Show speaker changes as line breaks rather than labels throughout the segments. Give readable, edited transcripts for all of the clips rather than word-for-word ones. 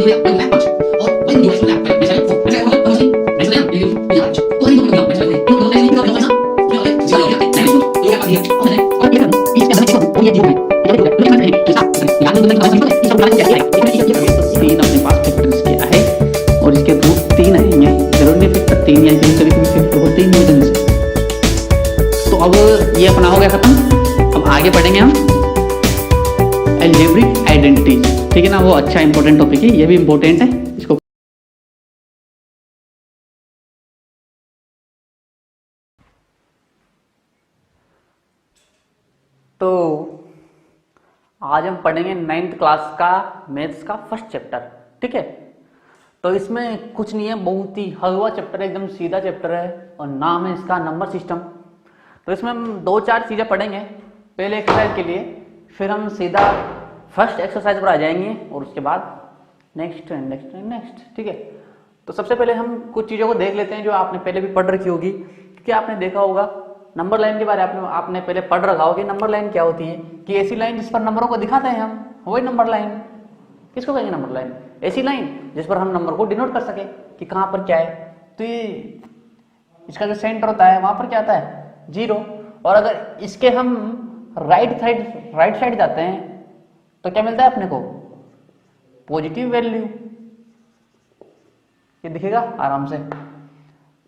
तीन अपने पास फैक्टर्स किया है और इसके रूट 3 आएंगे, जरूर नहीं फैक्टर 3 या कभी कभी फैक्टर होते ही नहीं ढंग से। तो अब ये अपना हो गया खत्म। अब आगे पढ़ेंगे हम अलजेब्रिक आइडेंटिटीज, ठीक है ना। वो अच्छा इंपॉर्टेंट टॉपिक है, ये भी इंपॉर्टेंट है इसको। तो आज हम पढ़ेंगे 9th क्लास का मैथ्स का फर्स्ट चैप्टर, ठीक है। तो इसमें कुछ नहीं है, बहुत ही हलवा चैप्टर है, एकदम सीधा चैप्टर है और नाम है इसका नंबर सिस्टम। तो इसमें हम 2-4 चीज़ें पढ़ेंगे पहले एक्सरसाइज के लिए, फिर हम सीधा फर्स्ट एक्सरसाइज पर आ जाएंगे और उसके बाद next and next and next, ठीक है। तो सबसे पहले हम कुछ चीज़ों को देख लेते हैं जो आपने पहले भी पढ़ रखी होगी, क्योंकि आपने देखा होगा नंबर लाइन के बारे में आपने पहले पढ़ रखा होगा कि नंबर लाइन क्या होती है, कि ऐसी लाइन जिस पर नंबरों को दिखाते हैं हम, वही नंबर लाइन। किसको कहेंगे नंबर लाइन? ऐसी लाइन जिस पर हम नंबर को डिनोट कर सके कि कहाँ पर क्या है। तो ये इसका जो सेंटर होता है वहां पर क्या आता है? 0। और अगर इसके हम राइट साइड जाते हैं तो क्या मिलता है अपने को? Positive value. ये दिखेगा आराम से।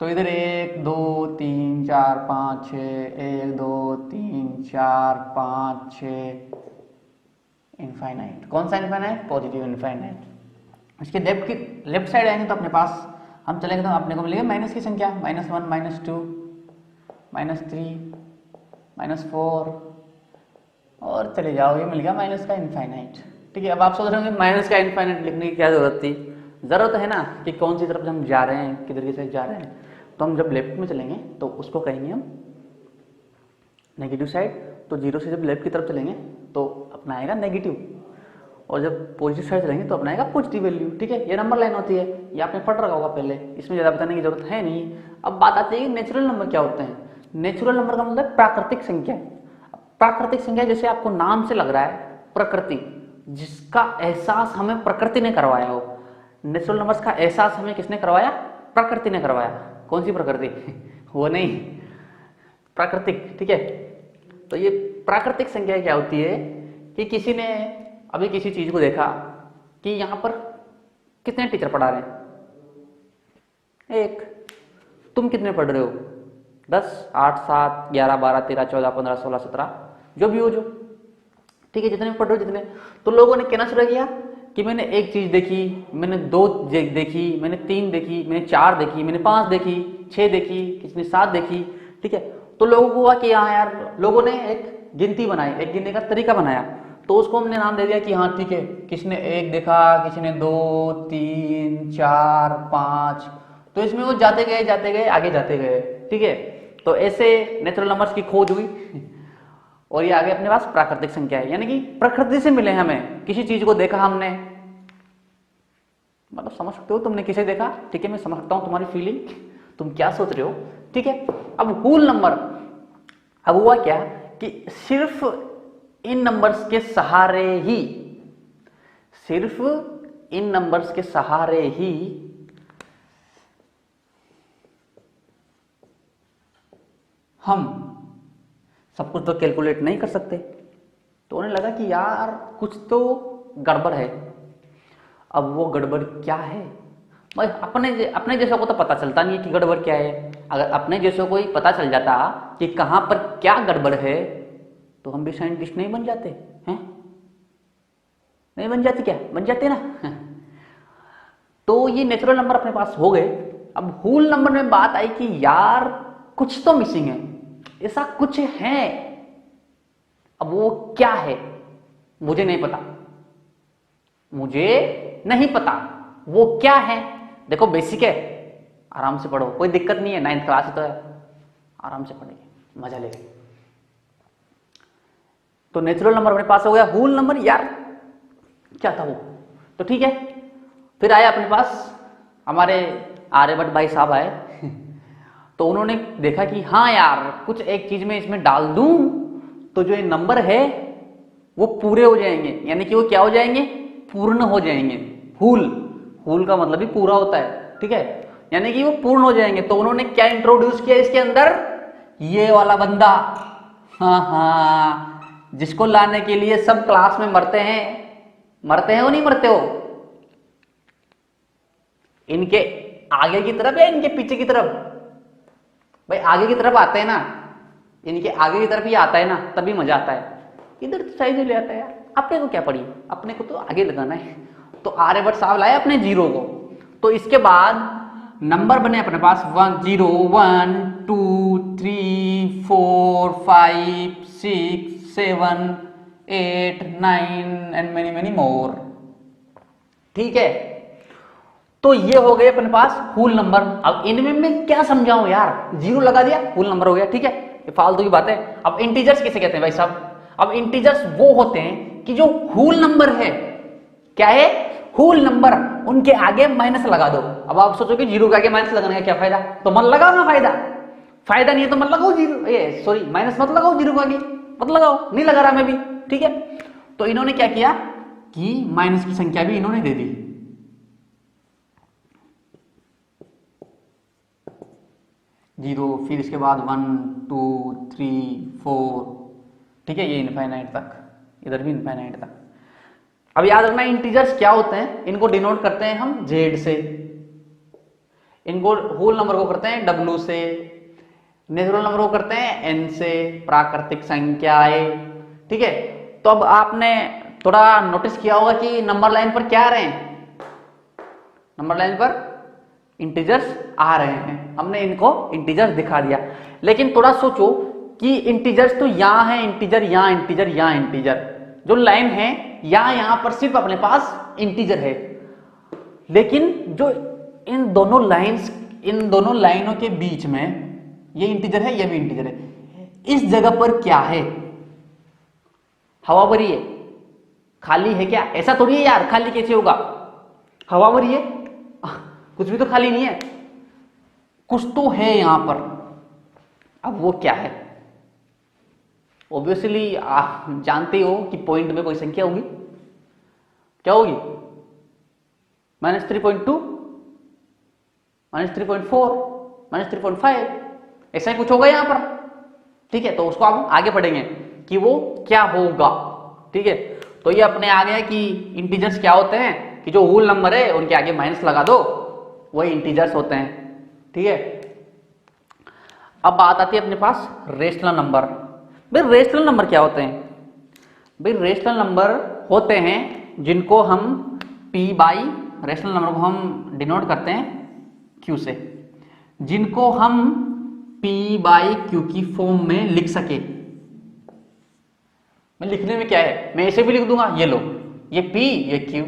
तो इधर 1 2 3 4 5 6, 1 2 3 4 5 6, इनफाइनाइट। कौन सा इनफाइनाइट? Positive infinite. इसके लेफ्ट साइड आएंगे तो अपने पास हम चलेंगे तो अपने को मिलेगा माइनस की संख्या, -1 -2 -3 -4 और चले जाओ, ये मिल गया माइनस का इनफाइनाइट, ठीक है। अब आप सोच रहे होंगे माइनस का इनफाइनाइट लिखने की क्या जरूरत थी? जरूरत है ना कि कौन सी तरफ हम जा रहे हैं, किधर की साइड जा रहे हैं। तो हम जब लेफ्ट में चलेंगे तो उसको कहेंगे हम नेगेटिव साइड। तो 0 से जब लेफ्ट की तरफ चलेंगे तो अपना आएगा नेगेटिव, और जब पॉजिटिव साइड चलेंगे तो अपना आएगा पॉजिटिव वैल्यू, ठीक है। ये नंबर लाइन होती है, ये आपने पढ़ रखा होगा पहले, इसमें ज़्यादा बताने की जरूरत है नहीं। अब बात आती है नेचुरल नंबर क्या होते हैं। नेचुरल नंबर का मतलब प्राकृतिक संख्या। प्राकृतिक संख्या जैसे आपको नाम से लग रहा है प्रकृति, जिसका एहसास हमें प्रकृति ने करवाया हो। नेचुरल नंबर्स का एहसास हमें किसने करवाया? प्रकृति ने करवाया। कौन सी प्रकृति? वो नहीं, प्राकृतिक, ठीक है। तो ये प्राकृतिक संख्या क्या होती है कि किसी ने अभी किसी चीज को देखा कि यहाँ पर कितने टीचर पढ़ा रहे हैं? 1। तुम कितने पढ़ रहे हो? 10, 8, 7, 11, 12, 13, 14, 15, 16, 17, जो भी हो जो, ठीक है, जितने पढ़ रहे हो जितने। तो लोगों ने कहना शुरू किया कि मैंने 1 चीज देखी, मैंने 2 देखी, मैंने 3 देखी, मैंने 4 देखी, मैंने 5 देखी, 6 देखी, किसने 7 देखी, ठीक है। तो लोगों को हुआ कि हाँ यार, लोगों ने एक गिनती बनाई, एक गिनने का तरीका बनाया। तो उसको हमने नाम दे दिया कि हाँ ठीक है, किसने 1 देखा, किसी ने 2, 3, 4, 5। तो इसमें वो जाते गए आगे जाते गए, ठीक है। तो ऐसे नेचुरल नंबर्स की खोज हुई और ये आगे अपने पास प्राकृतिक संख्या है, यानी कि प्रकृति से मिले हमें। किसी चीज को देखा हमने, मतलब समझ सकते हो तुमने किसे देखा, ठीक है, मैं समझ सकता हूं तुम्हारी फीलिंग, तुम क्या सोच रहे हो, ठीक है। अब होल नंबर, अब हुआ क्या कि सिर्फ इन नंबर्स के सहारे ही, सिर्फ इन नंबर्स के सहारे ही हम सब कुछ तो कैलकुलेट नहीं कर सकते। तो उन्हें लगा कि यार कुछ तो गड़बड़ है। अब वो गड़बड़ क्या है? भाई अपने जैसों को तो पता चलता नहीं है कि गड़बड़ क्या है। अगर अपने जैसों को ही पता चल जाता कि कहां पर क्या गड़बड़ है तो हम भी साइंटिस्ट नहीं बन जाते हैं? नहीं बन जाते क्या? बन जाते ना। तो ये नेचुरल नंबर अपने पास हो गए। अब होल नंबर में बात आई कि यार कुछ तो मिसिंग है, ऐसा कुछ है। अब वो क्या है? मुझे नहीं पता, मुझे नहीं पता वो क्या है। देखो बेसिक है, आराम से पढ़ो, कोई दिक्कत नहीं है, 9th क्लास तो है, आराम से पढ़ेंगे, मजा लेंगे। तो नेचुरल नंबर अपने पास हो गया। होल नंबर यार क्या था वो? तो ठीक है, फिर आया अपने पास हमारे आर्यभट्ट भाई साहब आए। तो उन्होंने देखा कि हाँ यार कुछ एक चीज में इसमें डाल दूं तो जो ये नंबर है वो पूरे हो जाएंगे, यानी कि वो क्या हो जाएंगे? पूर्ण हो जाएंगे, फूल। होल का मतलब ही पूरा होता है, ठीक है, यानी कि वो पूर्ण हो जाएंगे। तो उन्होंने क्या इंट्रोड्यूस किया इसके अंदर, ये वाला बंदा, हाँ हाँ, जिसको लाने के लिए सब क्लास में मरते हैं वो नहीं मरते हो, इनके आगे की तरफ या इनके पीछे की तरफ, भाई आगे की तरफ आते हैं ना, इनके आगे की तरफ ही आता है ना, तभी मजा आता है। इधर तो साइड ले आता है यार, अपने को क्या पड़ी, अपने को तो आगे लगाना है। तो आर्यभट्ट साहब लाए अपने 0 को, तो इसके बाद नंबर बने अपने पास 1 0 1 2 3 4 5 6 7 8 9 एंड मेनी मेनी मोर, ठीक है। तो ये हो गए अपने पास होल नंबर। अब इनमें मैं क्या समझाऊं यार, 0 लगा दिया होल नंबर हो गया, ठीक है, ये फालतू की बात है। अब इंटीजर्स किसे कहते हैं भाई साहब, अब इंटीजर्स वो होते हैं कि जो होल नंबर है, क्या है, होल नंबर, उनके आगे माइनस लगा दो। अब आप सोचो कि 0 के आगे माइनस लगाने का क्या फायदा, तो मत लगाओ ना, फायदा नहीं है तो मत लगाओ 0, ये सॉरी माइनस मत लगाओ 0 के आगे, मत लगाओ, नहीं लगा रहा मैं भी, ठीक है। तो इन्होंने क्या किया कि माइनस की संख्या भी इन्होंने दे दी, 0, फिर इसके बाद 1 2 3 4, ठीक है, ये इनफाइनाइट तक, इधर भी इनफाइनाइट तक। अब याद रखना इंटीजर्स क्या होते हैं, इनको डिनोट करते हैं हम जेड से, इनको होल नंबर को करते हैं W से, नेचुरल नंबर को करते हैं N से, प्राकृतिक संख्याएं, ठीक है। तो अब आपने थोड़ा नोटिस किया होगा कि नंबर लाइन पर क्या आ रहे हैं, नंबर लाइन पर इंटीजर्स आ रहे हैं, हमने इनको इंटीजर्स दिखा दिया। लेकिन थोड़ा सोचो कि इंटीजर्स तो यहां है इंटीजर, यहां इंटीजर, यहां इंटीजर, जो लाइन है यहां पर सिर्फ अपने पास इंटीजर है, लेकिन जो इन दोनों लाइनों के बीच में ये इंटीजर है, ये भी इंटीजर है, इस जगह पर क्या है, हवा भरी है, खाली है क्या, ऐसा थोड़ी है यार, खाली कैसे होगा, हवा भरी है, कुछ भी तो खाली नहीं है, कुछ तो है यहां पर। अब वो क्या है, ऑब्वियसली आप जानते हो कि पॉइंट में कोई संख्या होगी, क्या होगी, -3.2 -3.4 -3.5, ऐसा ही कुछ होगा यहां पर, ठीक है। तो उसको हम आगे पढ़ेंगे कि वो क्या होगा, ठीक है। तो ये अपने आ गया कि इंटीजर्स क्या होते हैं, कि जो होल नंबर है उनके आगे माइनस लगा दो, वही इंटीजर्स होते हैं, ठीक है। अब बात आती है अपने पास रेशनल नंबर। भाई रेशनल नंबर क्या होते हैं, भाई रेशनल नंबर होते हैं जिनको हम p बाई, रेशनल नंबर को हम डिनोट करते हैं q से, जिनको हम p बाई q की फॉर्म में लिख सके। मैं लिखने में क्या है, मैं ऐसे भी लिख दूंगा, ये लो, ये p ये q,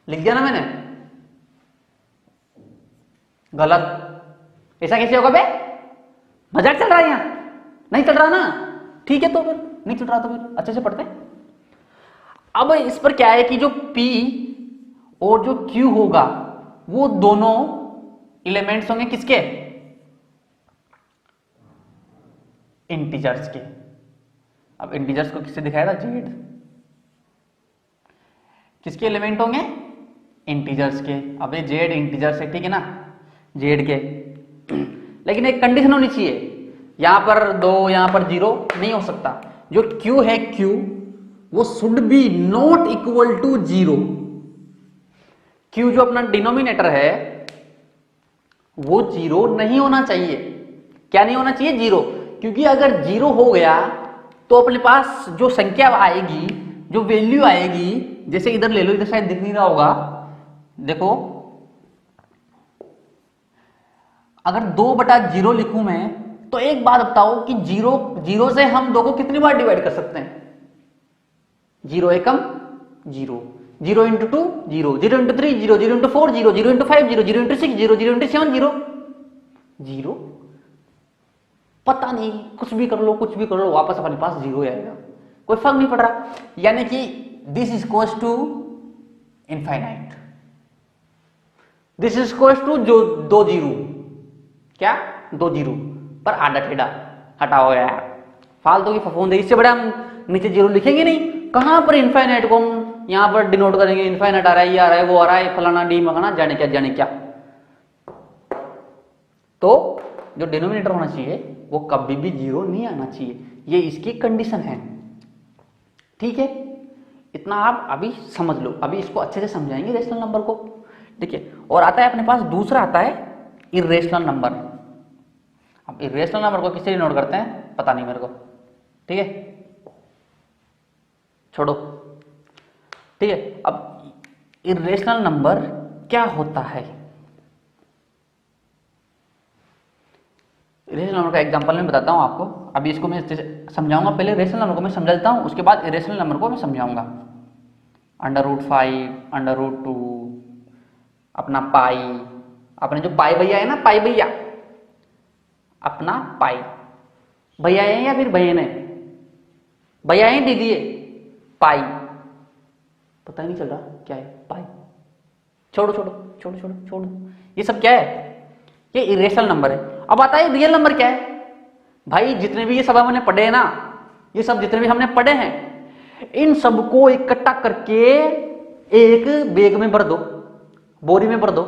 लिख दिया ना मैंने, गलत, ऐसा कैसे होगा बे, मजाक चल रहा है यहां, नहीं चल रहा ना, ठीक है, तो फिर नहीं चल रहा तो फिर अच्छे से पढ़ते हैं। अब इस पर क्या है कि जो p और जो q होगा वो दोनों एलिमेंट्स होंगे किसके, इंटीजर्स के। अब इंटीजर्स को किससे दिखाया था, जेड, किसके एलिमेंट होंगे, इंटीजर्स के। अब ये जेड इंटीजर्स है, ठीक है ना, जेड के, लेकिन एक कंडीशन होनी चाहिए, यहां पर 2 यहां पर 0 नहीं हो सकता, जो q है q वो should be not equal to 0, q जो अपना डिनोमिनेटर है वो 0 नहीं होना चाहिए, क्या नहीं होना चाहिए, 0, क्योंकि अगर 0 हो गया तो अपने पास जो संख्या आएगी, जो वैल्यू आएगी, जैसे इधर ले लो, इधर शायद दिख नहीं रहा होगा, देखो, अगर 2/0 लिखूं मैं, तो एक बात बताओ कि 0 से हम 2 को कितनी बार डिवाइड कर सकते हैं, 0 एकम 0, 0 into 2 0, 0 into 3 0, 0 into 4 0, 0 into 5 0, 0 into 6 0, 0 into 7 0, 0, पता नहीं, कुछ भी कर लो वापस अपने पास 0 आएगा, कोई फर्क नहीं पड़ रहा, यानी कि this is equals to infinite, this is equals to जो 2 0, क्या 2 0 पर आधा टेढ़ा, हटाओ यार, फालतू की फफूंद है, इससे बड़ा हम नीचे 0 लिखेंगे नहीं, कहां पर इनफाइनाइट को हम यहाँ पर डिनोट करेंगे, इनफाइनाइट आ रहा है, ये आ रहा है, वो आ रहा है, फलाना डी मखाना जाने क्या जाने क्या। तो जो डिनोमिनेटर होना चाहिए वो कभी भी 0 नहीं आना चाहिए, ये इसकी कंडीशन है। ठीक है, इतना आप अभी समझ लो, अभी इसको अच्छे से समझाएंगे रेशनल नंबर को। देखिए, और आता है अपने पास दूसरा आता है इर्रेशनल नंबर। अब इर्रेशनल नंबर को किससे डिनोट करते हैं पता नहीं मेरे को, ठीक है, छोड़ो। ठीक है, अब इर्रेशनल नंबर क्या होता है, इरेशनल नंबर का एग्जांपल मैं बताता हूं आपको। अभी इसको मैं समझाऊंगा, पहले रेशनल नंबर को मैं समझा देता हूं, उसके बाद इरेशनल नंबर को मैं समझाऊंगा। √5, √2, अपना पाई, अपने जो पाई भैया है ना, पाई भैया, अपना पाई भैया है या फिर भैया ने, भैया है दीदी है, पाई, पता ही नहीं चल रहा क्या है पाई, छोड़ो छोड़ो छोड़ो छोड़ो छोड़ो, ये सब क्या है, ये इरेशनल नंबर है। अब आता है रियल नंबर क्या है भाई, जितने भी ये सब हमने पढ़े हैं ना, ये सब जितने भी हमने पढ़े हैं, इन सबको इकट्ठा करके एक बैग में भर दो, बोरी में भर दो।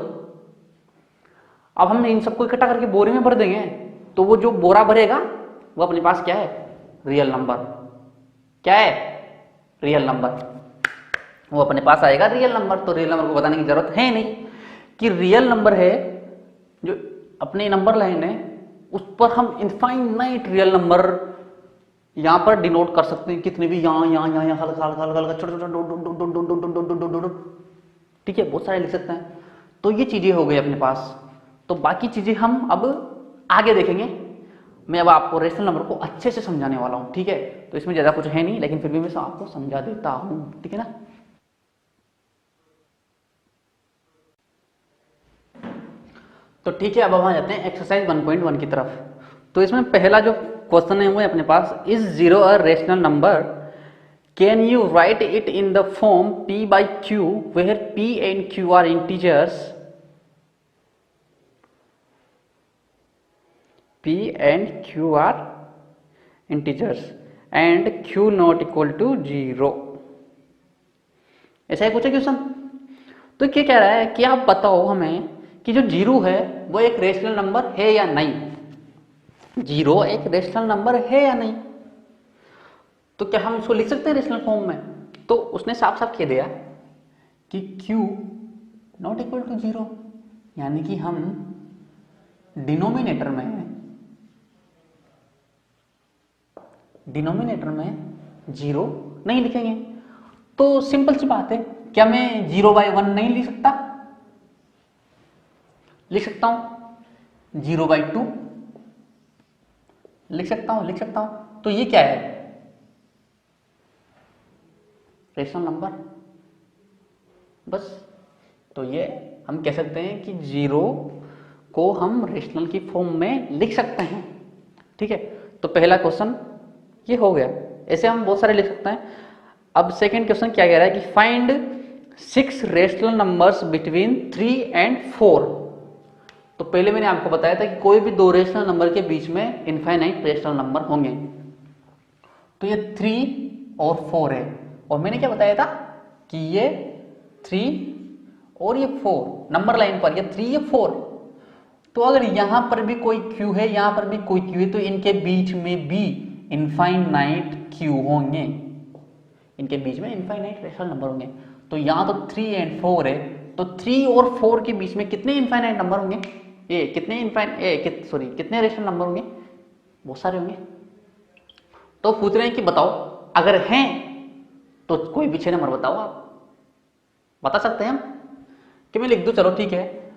अब हम इन सबको इकट्ठा करके बोरी में भर देंगे तो वो जो बोरा भरेगा वो अपने पास क्या है, रियल नंबर। क्या है, रियल नंबर, वो अपने पास आएगा रियल नंबर। तो रियल नंबर को बताने की जरूरत है नहीं कि रियल नंबर है, जो अपने नंबर लाइन है उस पर हम इनफाइनाइट रियल नंबर यहां पर डिनोट कर सकते हैं, कितने भी यहां यहां यहां यहां हल्का हल्का हल्का हल्का छोटा छोटा, ठीक है, बहुत सारे लिख सकते हैं। तो ये चीजें हो गई अपने पास। तो बाकी चीजें हम अब आगे देखेंगे। मैं अब आपको रेशनल नंबर को अच्छे से समझाने वाला हूं, ठीक है। तो इसमें ज्यादा कुछ है नहीं, लेकिन फिर भी मैं आपको समझा देता हूं, ठीक है ना। तो ठीक है, अब हम आ जाते हैं एक्सरसाइज 1.1 की तरफ। तो इसमें पहला जो क्वेश्चन है वो है अपने पास, is 0 a rational number, can you write it in the form p by q where p and q are integers, p and q are integers and q not equal to 0। ऐसा है कुछ question. तो क्या कह रहा है कि आप बताओ हमें कि जो 0 है वो एक रेशनल नंबर है या नहीं, 0 एक रेशनल नंबर है या नहीं। तो क्या हम उसको लिख सकते हैं रेशनल फॉर्म में। तो उसने साफ साफ कह दिया कि q नॉट इक्वल टू 0, यानी कि हम डिनोमिनेटर में 0 नहीं लिखेंगे। तो सिंपल सी बात है, क्या मैं 0/1 नहीं लिख सकता, लिख सकता हूं, 0/2 लिख सकता हूं। तो ये क्या है, रेशनल नंबर, बस। तो ये हम कह सकते हैं कि 0 को हम रेशनल की फॉर्म में लिख सकते हैं, ठीक है। तो पहला क्वेश्चन ये हो गया, ऐसे हम बहुत सारे लिख सकते हैं। अब सेकंड क्वेश्चन क्या कह रहा है कि find 6 rational numbers between 3 and 4। तो पहले मैंने आपको बताया था कि कोई भी दो रेशनल नंबर के बीच में इनफाइनाइट रेशनल नंबर होंगे। तो ये 3 और 4 है, और मैंने क्या बताया था कि ये 3 और ये 4 नंबर लाइन पर, ये 3 ये 4। तो अगर यहां पर भी कोई q है, यहां पर भी कोई q है, तो इनके बीच में भी इनफाइनाइट q होंगे, इनके बीच में इनफाइनाइट रेशनल नंबर होंगे। तो यहां तो 3 and 4 है, तो 3 और 4 के बीच में कितने इनफाइनाइट नंबर होंगे, ये कितने रेशनल नंबर होंगे, बहुत सारे होंगे। तो पूछ रहे हैं कि बताओ, अगर हैं तो कोई भी 6 नंबर बताओ। आप बता सकते हैं हम कि मैं लिख दूं, चलो ठीक है।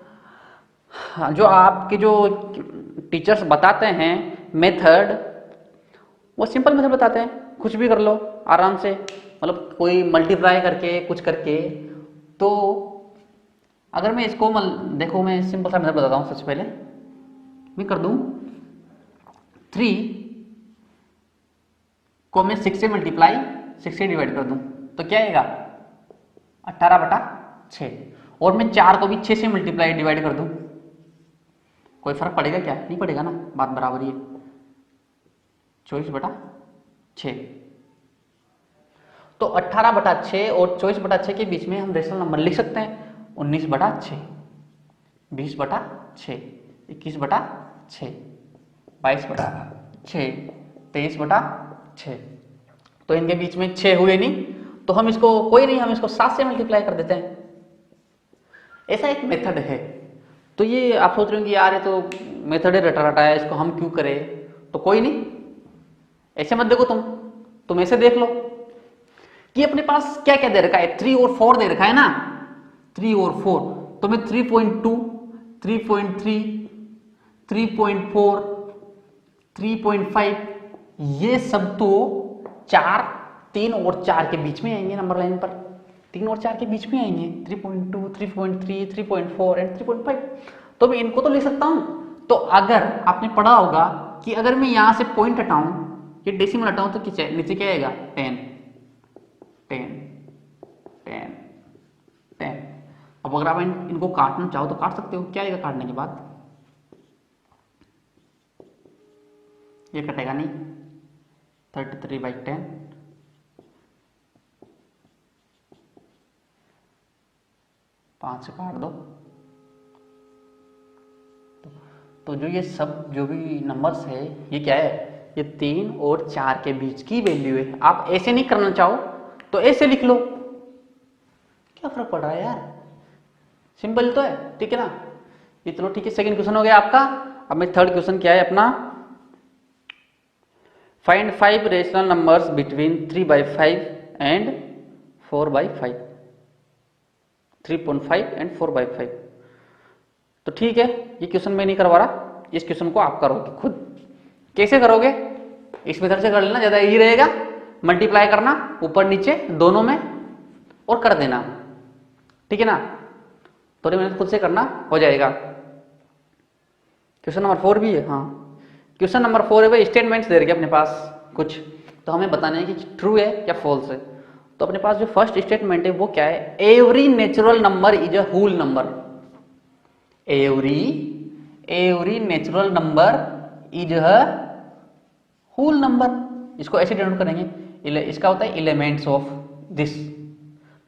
जो आपके जो टीचर्स बताते हैं मेथड, वो सिंपल मेथड बताते हैं, कुछ भी कर लो आराम से, मतलब कोई मल्टीप्लाई करके कुछ करके। तो अगर मैं इसको देखो, मैं सिंपल सा मेथड बताता हूँ। सबसे पहले मैं कर दूं 3 को मैं 6 से मल्टीप्लाई 6 से डिवाइड कर दूं, तो क्या आएगा 18/6। और मैं 4 को भी 6 से मल्टीप्लाई डिवाइड कर दूं, कोई फर्क पड़ेगा क्या, नहीं पड़ेगा ना, बात बराबर ही है, 24/6। तो 18/6 और 24/6 के बीच में हम रेशनल नंबर लिख सकते हैं 19/6, 20/6, 21/6, 22/6, 23/6। तो इनके बीच में 6 हुए नहीं, तो हम इसको कोई नहीं, हम इसको 7 से मल्टीप्लाई कर देते हैं। ऐसा एक मेथड है। तो ये आप सोच रहे हो कि यार ये तो मेथड है, रटा रटा है, इसको हम क्यों करें? तो कोई नहीं, ऐसे मत देखो, तुम ऐसे देख लो कि अपने पास क्या क्या दे रखा है, 3 और 4 दे रखा है ना, 3 और 4। तो मैं 3.2, 3.3, 3.4, 3.5 ये सब तो 4, 3 और 4 के बीच में आएंगे नंबर लाइन पर, 3 और 4 के बीच में आएंगे, 3.2, 3.3, 3.4 एंड 3.5। तो मैं इनको तो ले सकता हूं। तो अगर आपने पढ़ा होगा कि अगर मैं यहां से पॉइंट हटाऊं, ये डेसिमल हटाऊं, तो नीचे क्या आएगा? 10, 10, 10, 10। अब अगर आप इनको काटना चाहो तो काट सकते हो। क्या आएगा काटने के बाद? ये कटेगा नहीं, 33/10। पांच से काट दो। तो जो ये सब जो भी नंबर्स है, ये क्या है? ये 3 और 4 के बीच की वैल्यू है। आप ऐसे नहीं करना चाहो तो ऐसे लिख लो, क्या फर्क पड़ रहा है यार, सिंपल तो है, ठीक है ना? ये चलो ठीक है, सेकंड क्वेश्चन हो गया आपका। अब मैं थर्ड क्वेश्चन क्या है अपना, find 5 rational numbers between 3/5 and 4/5, 3.5 and 4/5। तो ठीक है, ये क्वेश्चन मैं नहीं करवा रहा, इस क्वेश्चन को आप करोगे खुद। कैसे करोगे? इस मेथड से कर लेना, ज्यादा इजी रहेगा। मल्टीप्लाई करना ऊपर नीचे दोनों में और कर देना, ठीक है ना? थोड़ी मेहनत खुद से करना, हो जाएगा। क्वेश्चन नंबर 4 भी है, हाँ। क्वेश्चन नंबर 4 है भाई, स्टेटमेंट्स दे रखे अपने पास कुछ, तो हमें बताना है कि ट्रू है या फॉल्स है। तो अपने पास जो फर्स्ट स्टेटमेंट है वो क्या है? Every natural number is a whole number. Every natural number is a whole number. इसको ऐसे डिनोट करेंगे, इसका होता है एलिमेंट्स ऑफ दिस,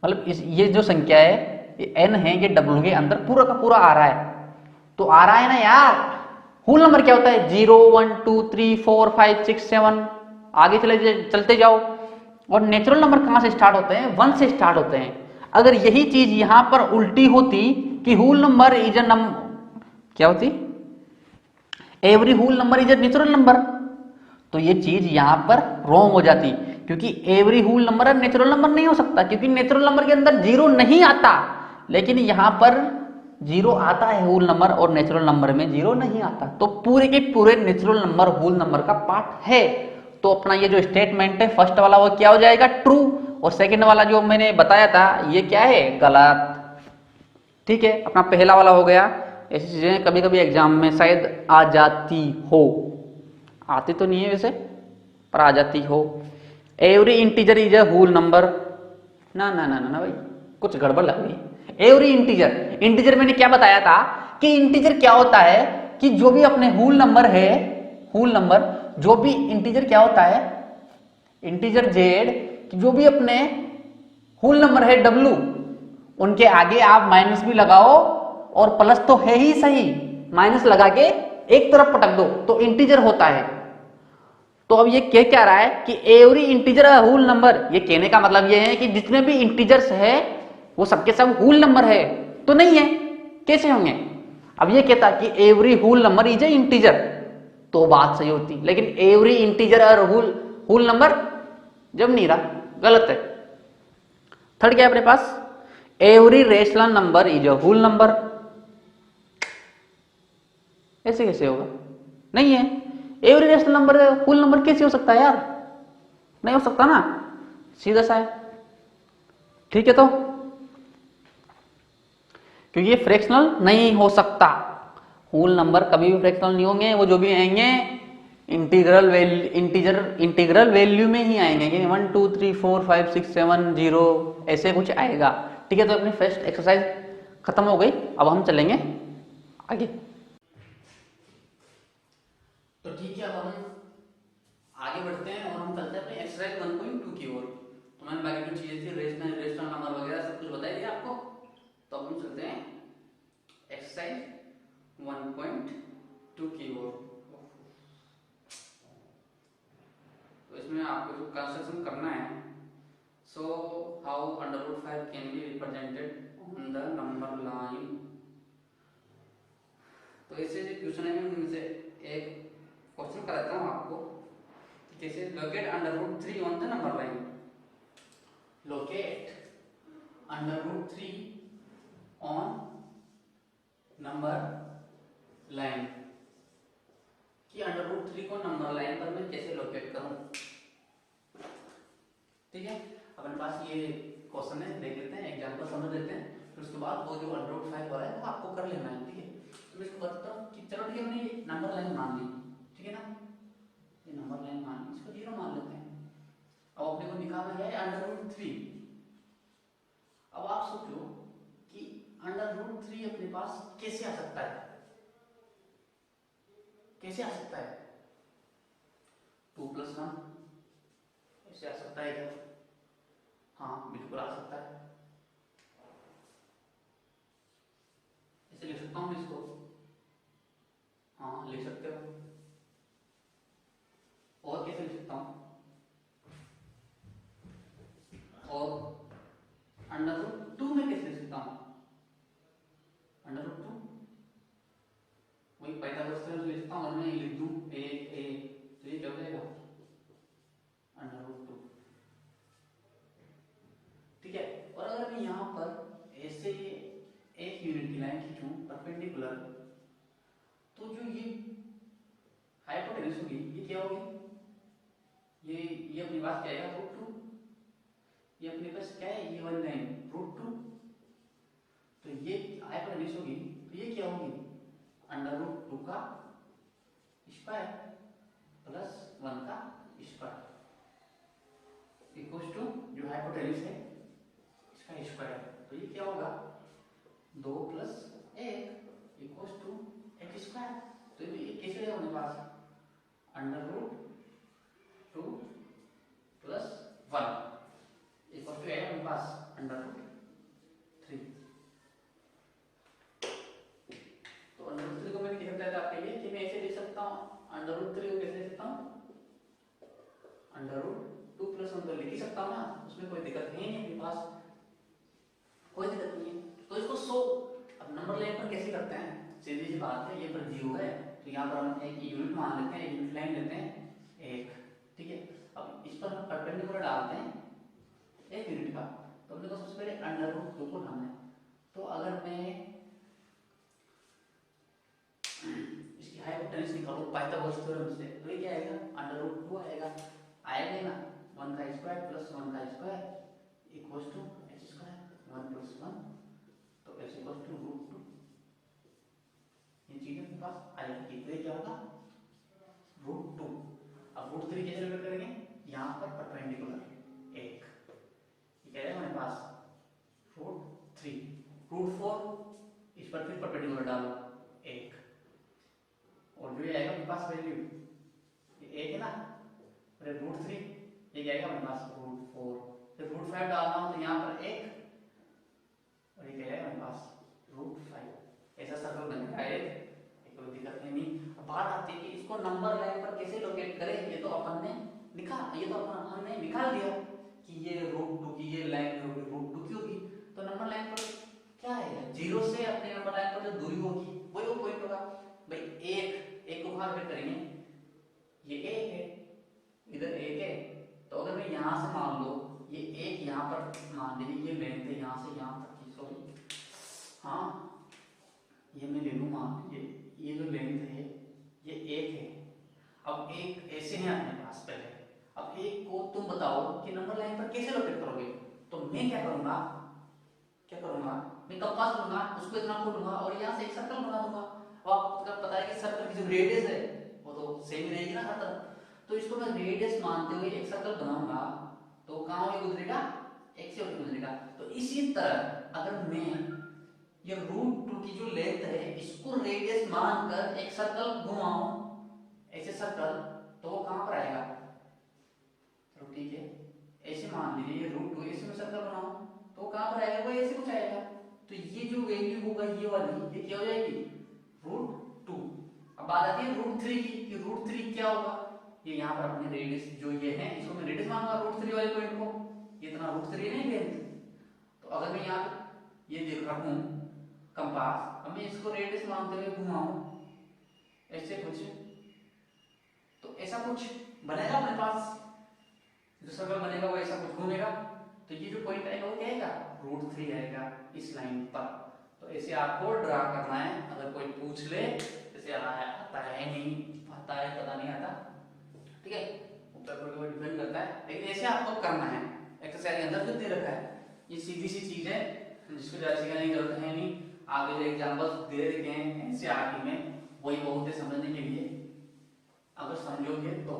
मतलब ये जो संख्या है, ये n है, ये w के अंदर पूरा का पूरा आ रहा है। तो आ रहा है ना यार। होल नंबर क्या होता है? 0, 1, 2, 3, 4, 5, 6, 7, आगे चलते जाओ। और नेचुरल नंबर कहां से स्टार्ट होते हैं? 1 से स्टार्ट होते हैं। अगर यही चीज यहां पर उल्टी होती कि होल नंबर इज अ क्या होती? Every whole number is a natural number, तो ये चीज यहां पर रॉन्ग हो जाती, क्योंकि every whole number natural number नहीं हो सकता, क्योंकि नेचुरल नंबर के अंदर 0 नहीं आता। लेकिन यहां पर 0 आता है होल नंबर, और नेचुरल नंबर में 0 नहीं आता। तो पूरे के पूरे नेचुरल नंबर होल नंबर का पार्ट है। तो अपना ये जो स्टेटमेंट है फर्स्ट वाला, वो क्या हो जाएगा? ट्रू। और सेकंड वाला जो मैंने बताया था, ये क्या है? गलत। ठीक है, अपना पहला वाला हो गया। ऐसी चीजें कभी कभी एग्जाम में शायद आ जाती हो, आती तो नहीं है वैसे, पर आ जाती हो। Every integer is a whole number. ना ना ना ना भाई, कुछ गड़बड़ लग रही है। एवरी इंटीजर, इंटीजर मैंने क्या बताया था कि इंटीजर क्या होता है कि जो भी अपने होल नंबर है, होल नंबर जो भी इंटीजर क्या होता है, इंटीजर जेड जो भी अपने होल नंबर है डब्लू, उनके आगे आप माइनस भी लगाओ और प्लस तो है ही सही, माइनस लगा के एक तरफ पटक दो तो इंटीजर होता है। तो अब ये क्या रहा है कि एवरी इंटीजर होल नंबर, ये कहने का मतलब ये है कि जितने भी इंटीजर्स है वो सबके सब होल नंबर है, तो नहीं है, कैसे होंगे? अब ये कहता कि every whole number is a integer, तो बात सही होती। लेकिन एवरी इंटीजर और होल नंबर जब नहीं रहा, गलत है। थर्ड क्या है अपने पास? Every rational number is a whole number. ऐसे कैसे होगा? नहीं है। Every rational number whole number कैसे हो सकता है यार? नहीं हो सकता ना, सीधा सा है। ठीक है, तो क्योंकि ये फ्रैक्शनल नहीं हो सकता, होल नंबर कभी भी फ्रैक्शनल नहीं होंगे। वो जो भी आएंगे इंटीग्रल वैल्यू में ही आएंगे, 1, 2, 3, 4, 5, 6, 7, 0 ऐसे कुछ आएगा। ठीक है, तो अपनी फर्स्ट एक्सरसाइज खत्म हो गई। अब हम चलेंगे आगे। तो ठीक है, अब हम आगे बढ़ते हैं और हम चलते हैं अपने एक्सरसाइज 1.2 की ओर। तो तो मैंने बाकी जो चीजें थी रेशनल नंबर वगैरह सब कुछ बताई दिया आपको। तो अब हम चलते हैं एक्सरसाइज 1.2 की ओर। तो इसमें आपको जो कंस्ट्रक्शन करना है, so how √5 can be represented on the number line. तो ऐसे जो क्वेश्चन है मैं उनमें से एक क्वेश्चन कराता हूँ आपको, कैसे locate √3 on the number line. Locate √3 on number line कि √3 को नंबर लाइन पर मैं कैसे लोकेट करूं। ठीक है, अपने पास ये क्वेश्चन है, देख लेते हैं, एग्जांपल समझ लेते हैं, फिर उसके बाद वो जो √5 हो रहा है वो आपको कर लेना है। ठीक है, तो मैं इसको बताता हूँ कि चलो ठीक है, हमने ये नंबर लाइन मान ली, ठीक है ना, ये नंबर लाइन मान ली, इसको 0 मान लेते हैं। अब अपने को निकालना है √3। अब आप सोचो कि √3 अपने पास कैसे आ सकता है, कैसे आ सकता है? 2 + 1 ऐसे आ सकता है क्या? हाँ बिल्कुल आ सकता है, ऐसे लिख सकता हूँ इसको। हाँ लिख सकते हो। और कैसे लिख सकता हूँ? और √2 में कैसे लिख सकता हूँ? √2 वही पाइथागोरस से लिख सकता हूँ, और मैं लिख दूं a तो ये क्या हो जाएगा? √2। ठीक है, और अगर मैं यहाँ पर ऐसे एक यूनिट की लाइन खींचूं परपेंडिकुलर, तो जो ये हाइपोटेन्यूज होगी ये क्या होगी? ये अपने पास क्या आएगा? √2। ये अपने पास क्या है? ये वाली लाइन √2। तो ये हाइपोटेन्यूज होगी, तो ये क्या होगी? √2 का स्क्वायर प्लस 1 का स्क्वायर इक्वल्स टू जो हाइपोटेन्यूज है इसका स्क्वायर। तो ये क्या होगा? 2 + 1 इक्वल्स टू x स्क्वायर। तो ये कैसे है अपने पास? √2 + 1 इक्वल्स टू है अपने पास √3। तो √3 को मैं लिख सकता था आपके लिए कि मैं ऐसे लिख सकता हूँ। √3 को कैसे लिख सकता हूँ? √2 + 1 तो लिख ही सकता हूँ ना, उसमें कोई दिक्कत है नहीं अपने पास, कोई दिक्कत नहीं है। तो इसको 100 अब नंबर लाइन पर कैसे करते हैं? सीधी सी बात है, ये पर 0 है तो यहाँ पर हम एक यूनिट मान लेते हैं, एक यूनिट लाइन लेते हैं 1। ठीक है, अब इस पर हम परपेंडिकुलर डालते हैं 1 यूनिट का। तो अपने को सबसे पहले √2 को ढालना है। तो अगर मैं इसकी हाइपोटेन्यूज निकालो पाइथागोरस थ्योरम से, तो ये क्या आएगा? √2 आएगा, आएगा ना, 1 का स्क्वायर प्लस 1 का square equals to x square 1 + 1, तो x इक्वल्स टू √2। ये चीज अपने पास आएगी, तो ये क्या होगा? √2। अब √3 कैसे लोकेट करेंगे? यहाँ पर परपेंडिकुलर 1, ये क्या है हमारे पास? √3। √4 इस पर फिर परपेंडिकुलर डालो 1, और जो ये आएगा अपने पास वैल्यू ये 1 है ना, और √3 ये क्या आएगा अपने पास? √4। फिर √5 डालना हो तो यहाँ पर 1, और ये क्या आएगा अपने पास? √5। ऐसा सर्कल बनेगा एक, कोई दिक्कत नहीं। अब बात आती है कि इसको नंबर लाइन पर कैसे लोकेट करें। ये तो अपन ने हमने निकाल दिया कि ये √2 की ये लाइन होगी, √2 की होगी। तो नंबर लाइन पर क्या है? 0 से अपने नंबर लाइन पर जो दूरी होगी वही वो पॉइंट होगा। भाई एक को कहाँ लोकेट करेंगे? ये 1 है, इधर 1 है, तो अगर मैं यहाँ से मान लो ये 1 यहाँ पर मान लीजिए, ये लेंथ है यहाँ से यहाँ तक की, सॉरी हाँ ये मैं ले लूँ, मान लीजिए ये जो लेंथ है ये 1 है। अब 1 ऐसे है अपने पास पहले, अब 1 को तुम बताओ कि नंबर लाइन पर कैसे लोकेट करोगे। तो मैं क्या करूंगा, मैं कंपास लूंगा, उसको इतना खोलूंगा और यहाँ से एक सर्कल बना दूंगा। अब आपको पता है कि सर्कल की जो रेडियस है वो तो सेम ही रहेगी ना हर तरफ, तो इसको मैं रेडियस मानते हुए एक सर्कल बनाऊंगा, तो कहाँ होकर गुजरेगा? एक से होकर गुजरेगा। तो इसी तरह अगर मैं ये √2 की जो लेंथ है इसको रेडियस मानकर एक सर्कल घुमाऊं, ऐसे सर्कल, तो वो कहां पर आएगा? चलो ठीक है, ऐसे मान लीजिए ये रूट 2 इसी में सर्कल बनाओ तो कहां पर आएगा, वो ऐसे कुछ आएगा। तो ये जो वैल्यू होगा ये वाली, ये क्या हो जाएगी, रूट 2। अब बात आती है रूट 3 की, कि रूट 3 क्या होगा, ये यहाँ पर अपने रेडियस जो ये है इसको मैं रेडियस मानूंगा रूट 3 वाले पॉइंट को, ये इतना रूट 3 नहीं लेंथ। तो अगर मैं यहाँ ये देख रखूं कंपास, अब मैं इसको रेडियस मानते हुए घुमाऊं ऐसे कुछ, तो ऐसा कुछ बनेगा अपने पास, जो सर्कल बनेगा वो ऐसा कुछ घूमेगा। तो ये जो पॉइंट आएगा वो क्या आएगा, रूट 3 आएगा इस लाइन पर। तो ऐसे आपको ड्रा करना है, अगर कोई पूछ ले जैसे आता है नहीं, आता है पता नहीं आता, ठीक है, उत्तर पर डिपेंड करता है, लेकिन ऐसे आपको करना है। एक्सरसाइज के अंदर जो दे रखा है ये सीधी सी चीज है जिसको ज्यादा सीखने की जरूरत है नहीं, आगे जो एग्जांपल्स दे रखे हैं एनसीईआरटी में वही बहुत है समझने के लिए, अगर समझोगे तो।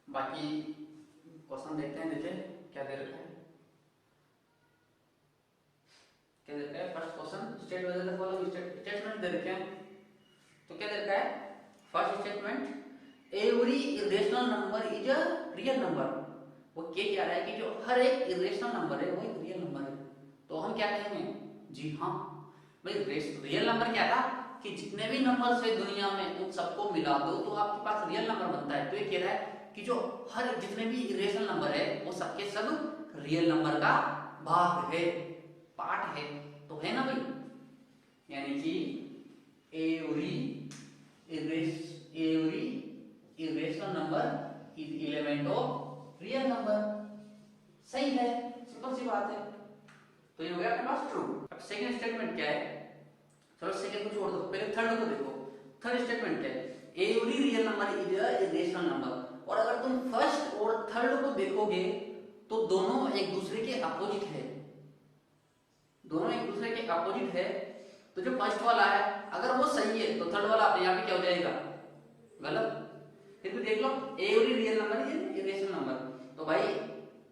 बाकी क्वेश्चन देखते हैं, देखिए क्या दे रखा है, क्या दे रखा है। First question, state whether the following statement दे रखे हैं। तो क्या दे रखा है, first statement, every irrational number is a real number. वो क्या रहा है कि जो हर एक इरेशनल नंबर है वो एक रियल नंबर है। तो हम क्या कहेंगे, जी हाँ भाई रियल नंबर क्या था कि जितने भी नंबर्स है दुनिया में उन सबको मिला दो तो आपके पास रियल नंबर बनता है। तो ये कह रहा है कि जो हर जितने भी इरेशनल नंबर है वो सबके सब रियल नंबर का भाग है, पार्ट है, तो है ना भाई, यानी कि every irrational number is element of real number. सही है, सिंपल सी बात है। तो ये हो गया अपने पास ट्रू। अब सेकंड स्टेटमेंट क्या है, चलो सेकंड को छोड़ दो, पहले थर्ड को देखो। थर्ड स्टेटमेंट क्या है, every real number is a irrational number. और अगर तुम फर्स्ट और थर्ड को देखोगे तो दोनों एक दूसरे के अपोजिट है, दोनों एक दूसरे के अपोजिट है। तो जो फर्स्ट वाला है अगर वो सही है तो थर्ड वाला अपने आप ही क्या हो जाएगा, गलत। फिर भी देख लो every real number is irrational number. तो भाई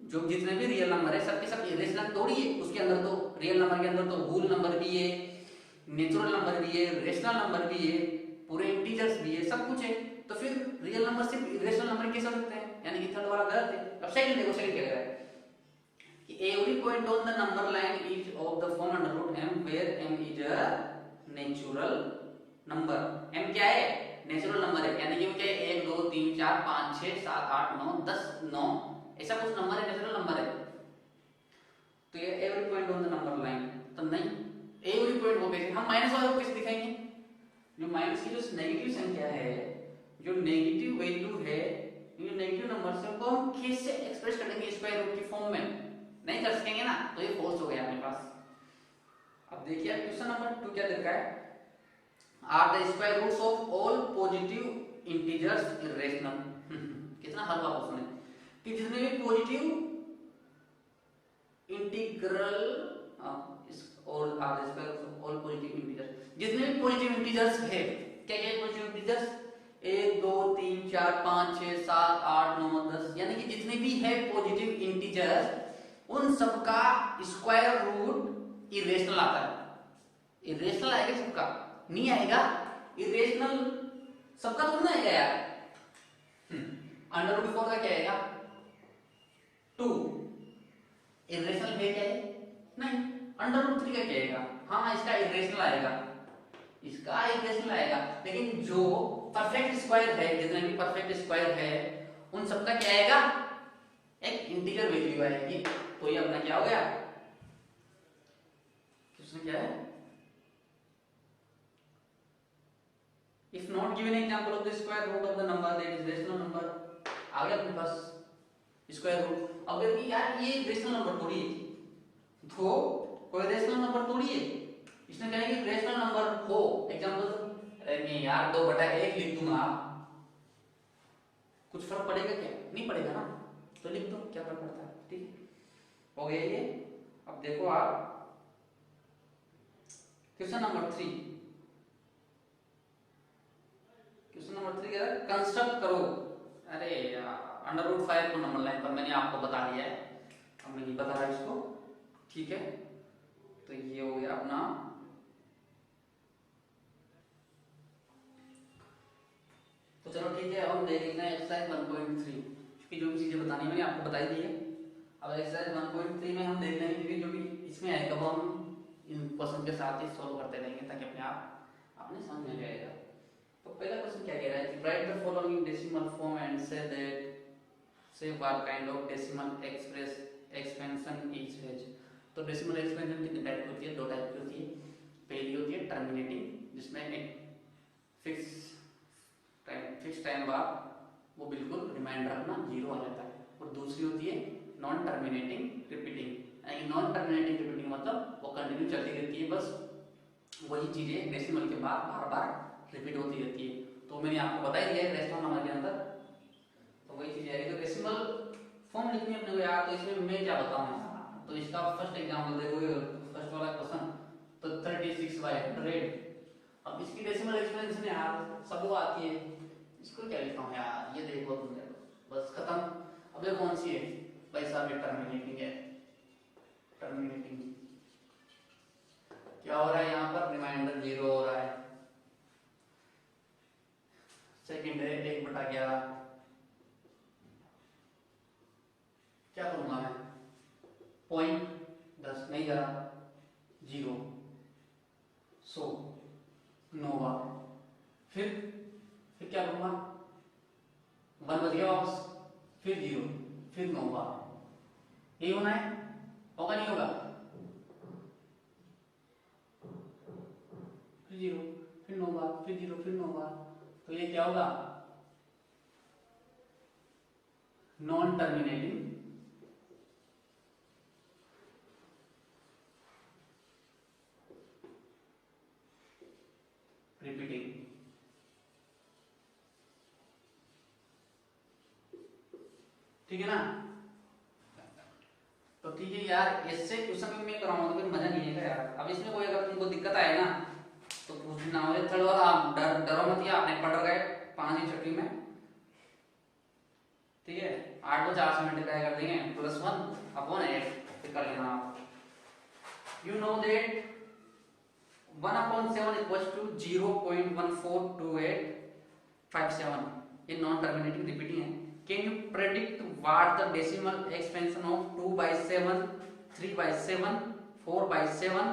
जो जितने भी रियल नंबर है सबके सब इरेशनल थोड़ी है, उसके अंदर तो रियल नंबर के अंदर तो होल नंबर भी है, नेचुरल नंबर भी है, रेशनल नंबर भी है, पूरे इंटीजर्स भी है, सब कुछ है। तो फिर रियल नंबर सिर्फ इरेशनल नंबर कैसे हो सकते हैं, यानी कि थर्ड वाला गलत है। अब सेकंड देखो, सेकंड क्या कह रहा है कि every point on the number line is of the form under root m where m is a natural number। m क्या है, नेचुरल नंबर है, यानी कि वो क्या है 1 2 3 4 5 6 7 8 9 10 9 ऐसा कुछ नंबर है, नेचुरल नंबर है। तो ये every point on the number line तो नहीं, एवरी पॉइंट वो कैसे, हम माइनस वाले को कैसे दिखाएंगे, जो माइनस की जो नेगेटिव संख्या है, जो नेगेटिव वैल्यू है, ये नेगेटिव नंबर से उनको हम कैसे एक्सप्रेस करेंगे स्क्वायर रूट की फॉर्म में, नहीं कर सकेंगे ना, तो ये फॉल्स हो गया अपने पास। अब देखिए क्वेश्चन नंबर 2 क्या लिखा है, are the square roots of all positive integers irrational. कितना हल्का क्वेश्चन है कि जितने भी पॉजिटिव इंटीग्रल और are the square roots of all positive integers, जितने भी पॉजिटिव इंटीजर्स है, क्या क्या पॉजिटिव इंटीजर्स 1 2 3 4 5 6 7 8 9 10, यानी कि जितने भी है पॉजिटिव इंटीजर्स उन सबका स्क्वायर रूट इरेशनल आता है। इरेशनल आएगा सबका, नहीं आएगा इरेशनल सबका तो नहीं आएगा यार। अंडर रूट 4 का क्या आएगा 2, इरेशनल है क्या है, नहीं। अंडर रूट 3 का क्या आएगा, हाँ इसका इरेशनल आएगा, इसका इरेशनल आएगा। लेकिन जो परफेक्ट स्क्वायर है, जितने भी परफेक्ट स्क्वायर है उन सबका क्या आएगा, एक इंटीजर वैल्यू आएगी। तो ये अपना क्या हो गया, क्वेश्चन क्या है, if not given example of the square root of the number that is rational number, आ गया अपने पास स्क्वायर रूट। अगर यार ये रेशनल नंबर थोड़ी है, तो कोई रेशनल नंबर थोड़ी है, इसने कहा कि रेशनल नंबर हो एग्जांपल, अरे नहीं यार 2/1 लिख दूंगा, कुछ फर्क पड़ेगा क्या, नहीं पड़ेगा ना, तो लिख दो, क्या फर्क पड़ता है, ठीक है, हो गया ये। अब देखो आप क्वेश्चन नंबर 3, क्वेश्चन नंबर 3 क्या है, कंस्ट्रक्ट करो। अरे अंडर रूट 5 को नंबर लाइन पर मैंने आपको बता दिया है, अब मैं नहीं बता रहा इसको, ठीक है। तो ये हो गया अपना तो चलो ठीक है, हम देख लेते हैं एक्सरसाइज 1.3, क्योंकि जो भी चीजें बतानी है मैंने आपको बताई दी है। अब एक्सरसाइज 1.3 में हम देख लेंगे, क्योंकि जो भी इसमें आएगा वो हम इन क्वेश्चन के साथ ही सॉल्व करते रहेंगे ताकि अपने आप आपने समझ में आएगा। तो पहला क्वेश्चन क्या कह रहा है कि write the following decimal form and से what kind of decimal expansion is has. तो डेसिमल एक्सपेंशन कितने टाइप की होती है? 2 टाइप की होती है। पहली होती है टर्मिनेटिंग, जिसमें एक फिक्स टाइम बाद वो बिल्कुल रिमाइंडर अपना 0 आ जाता है। और दूसरी होती है नॉन टर्मिनेटिंग रिपीटिंग, यानी नॉन टर्मिनेटिंग रिपीटिंग मतलब वो कंटिन्यू चलती रहती है, बस वही चीजें डेसिमल के बाद बार बार रिपीट होती रहती है। तो मैंने आपको बता ही दिया है रेस्टोरेंट नंबर के अंदर, तो वही चीज आएगी। तो डेसिमल फॉर्म लिखनी है अपने को यार, तो इसमें मैं क्या बताऊं? तो इसका फर्स्ट एग्जांपल देखोगे, फर्स्ट वाला क्वेश्चन, तो 36/100। अब इसकी डेसिमल एक्सपेंशन यार सबको आती है, इसको क्या लिखा हूं यार? ये देखो तुम, देखो बस खत्म। अब ये कौन सी है भाई साहब? ये टर्मिनेटिंग है। टर्मिनेटिंग क्या हो रहा है यहाँ पर? रिमाइंडर 0 हो रहा है। सेकंड है 1/11। क्या करूंगा मैं? 0.10 नहीं जा रहा, 0 100 नोवा। फिर क्या करूंगा? 1 बच गया वापस, फिर 0, फिर नोवा। यही होना है, होगा नहीं होगा? फिर 0, फिर नोवा, फिर 0, फिर नोवा। तो ये क्या होगा? Non terminating repeating. ठीक है ना? तो ठीक है यार, इससे क्वेश्चन में मैं कराऊंगा तो फिर मजा नहीं आएगा यार। अब इसमें कोई अगर तुमको दिक्कत आए ना तो पूछना हो। थर्ड वाला आप डरो मत, या आपने पढ़ गए 5 छठी में, ठीक है? 8 को 4 से मल्टीप्लाई कर देंगे, +1/8 फिर कर लेना आप। You know that 1/7 equals to 0.142857। ये नॉन टर्मिनेटिंग रिपीटिंग है। Can you predict what the decimal expansion of 2/7, 3/7, 4/7,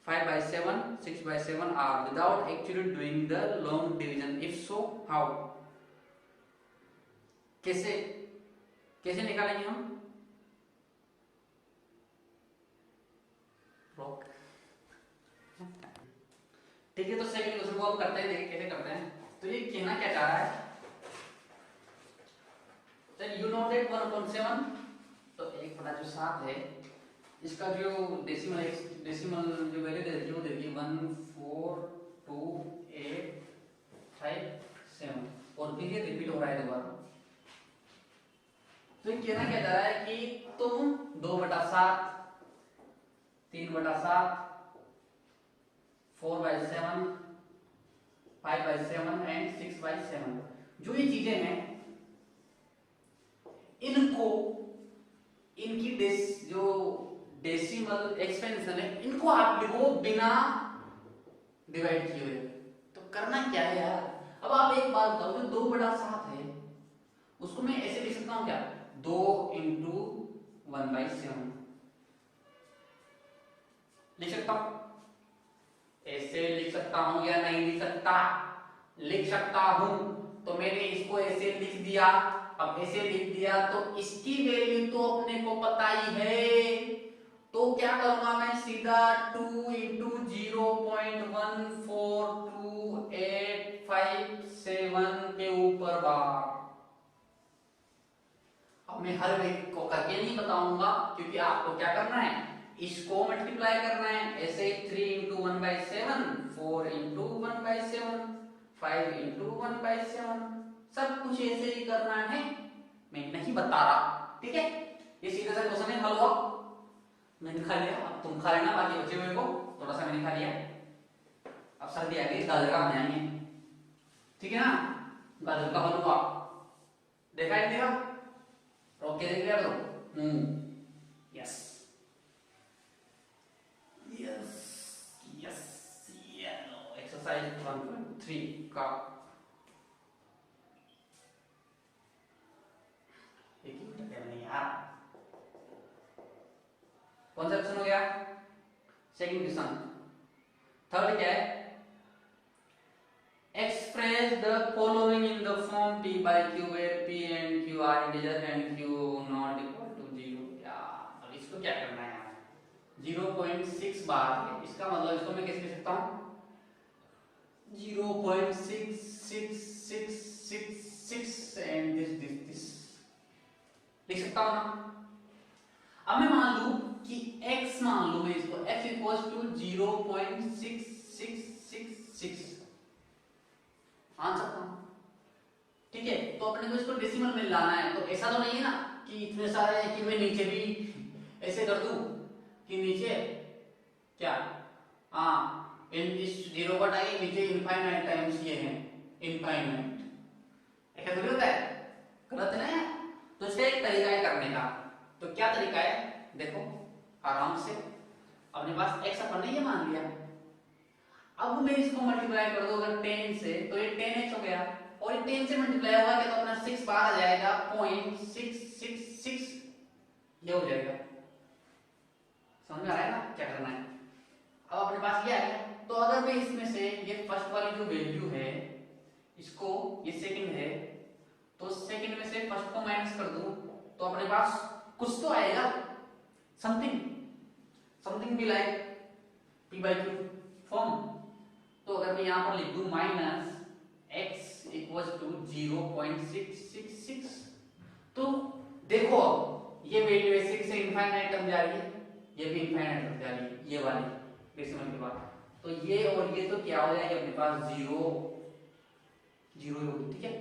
5/7, 6/7 are without actually doing the long division? If so, how? कैसे कैसे निकालेंगे हम? ठीक है, तो सेकंड क्वेश्चन को हम करते हैं, देखिए कैसे करते हैं। तो ये कहना क्या चाह रहा है? यू नो दैट 1/7, तो 1/7 है, इसका जो डेसिमल जो वैल्यू दे रखी है वो दे रखी है 1428557, और फिर ये रिपीट हो रहा है दोबारा। तो ये कहना क्या चाह रहा है कि तुम 2/7, 3/7, 4/7, 5/7 एंड 6/7 जो ये चीजें हैं, इनको इनकी जो डेसिमल एक्सपेंशन है, इनको आप लिखो बिना डिवाइड किए हुए। तो करना क्या है यार? अब आप एक बात बताओ, जो 2/7 है उसको मैं ऐसे लिख सकता हूं क्या? 2 × 1/7 लिख सकता हूं? ऐसे लिख सकता हूं या नहीं लिख सकता? लिख सकता हूं। तो मैंने इसको ऐसे लिख दिया। अब ऐसे लिख दिया तो इसकी वैल्यू तो अपने को पता ही है, तो क्या करूंगा मैं? सीधा 2 × 0.1428557 के ऊपर बार। अब मैं हर एक को करके नहीं बताऊंगा, क्योंकि आपको क्या करना है? इसको मल्टीप्लाई करना है। ऐसे 3 × 1/7, 4 × 1/7, 5 × 1/7, सब कुछ ऐसे ही करना है, मैं नहीं बता रहा। ठीक है, ये सीधा सा क्वेश्चन है, हल हुआ। मैंने खा लिया, अब तुम खा लेना बाकी बचे हुए को। थोड़ा सा मैंने खा लिया। अब सर्दी आ गई, गाजर का बनाएंगे, ठीक है ना? गाजर का हलवा देखा है मेरा? ओके, देख लिया तो यस यस यस। एक्सरसाइज 1.3 का
यार। कौन सा क्वेश्चन हो गया? Second question. थर्ड क्या है? Express the following in the form P by Q where P and Q are integer and Q not equal to 0। यार अब इसको क्या करना है यार? 0.6 बार है, इसका मतलब इसको मैं कैसे लिख सकता हूँ? 0.6666 and this लिख सकता हूँ ना? अब मैं मान लूं कि x, मान लूं मैं इसको x इक्वल्स टू 0.6666 मान सकता हूं, ठीक है। तो अपने को इसको डेसिमल में लाना है, तो ऐसा तो नहीं है ना कि इतने सारे कि मैं नीचे भी ऐसे कर दूं कि नीचे क्या, हाँ इस 0 पर आगे नीचे इनफाइनाइट टाइम्स ये है इनफाइनाइट, ऐसा थोड़ी होता है, गलत है ना यार। तो इसका एक तरीका है करने का। तो क्या तरीका है देखो, आराम से अपने पास x अपन ने ये मान लिया, अब मैं इसको मल्टीप्लाई कर दूं अगर 10 से, तो ये 10h हो गया, और ये 10 से मल्टीप्लाई हुआ तो अपना 6 बार आ जाएगा 0.666 ये हो जाएगा। समझ में आ रहा है ना क्या करना है? अब अपने पास ये आ गया, तो अगर मैं इसमें से ये फर्स्ट वाली जो वैल्यू है इसको, ये सेकंड है, तो सेकंड में से फर्स्ट को माइनस कर दूं तो अपने पास कुछ तो आएगा, समथिंग भी like p by q form. तो अगर मैं यहां पर लिख दूं माइनस x इक्वल्स टू 0.666, तो देखो ये वैल्यू है 6 से इनफाइनाइट तक जा रही है, ये भी इनफाइनाइट तक जा रही है, ये वाली डेसिमल के बाद, तो ये और ये तो क्या हो जाएगा अपने पास 0 होगी, ठीक है।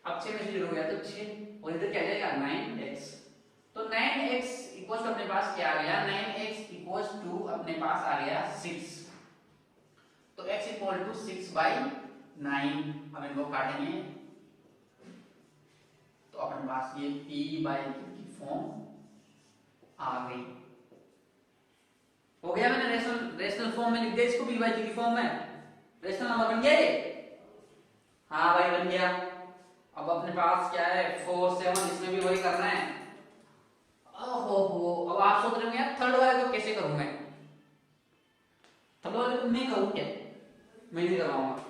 अब 6 में से 0 गया तो 6, और इधर क्या जाएगा 9x, तो 9x इक्वल्स टू अपने पास क्या आ गया, 9x इक्वल्स टू अपने पास आ गया 6, तो x इक्वल टू 6/9। हम इनको काटेंगे तो अपने पास ये p by q की फॉर्म आ गई। हो गया, मैंने रेशनल फॉर्म में लिख दिया इसको, p by q की फॉर्म में रेशनल नंबर बन गया ये। हाँ भाई बन गया। अब अपने पास क्या है 4 7, इसमें भी वही करना है। ओहो, अब आप सोच रहे होंगे यार थर्ड वाले को कैसे करूं मैं? थर्ड वाले को मैं करूं क्या? मैं नहीं करवाऊंगा,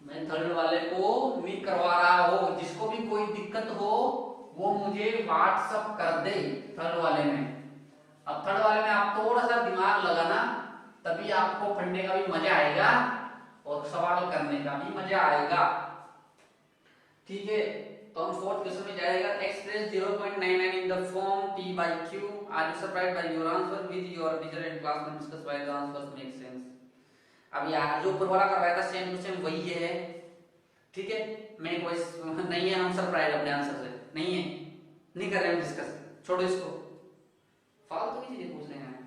मैं थर्ड वाले को नहीं करवा रहा हो। जिसको भी कोई दिक्कत हो वो मुझे व्हाट्सएप कर दे थर्ड वाले में। अब थर्ड वाले में आप थोड़ा सा दिमाग लगाना, तभी आपको पढ़ने का भी मजा आएगा और सवाल करने का भी मजा आएगा, ठीक है। तो हम फोर्थ क्वेश्चन में जाएगा, express 0.99 in the form p by q, are you surprised by your answer with your teacher and classmate discuss why the answers make sense. अब यार जो ऊपर वाला कर रहा था सेम टू सेम वही है, ठीक है। मैं कोई नहीं है, हम सरप्राइज अपने आंसर से नहीं है, नहीं कर रहे हैं डिस्कस, छोड़ो इसको, फालतू की चीजें पूछ रहे हैं।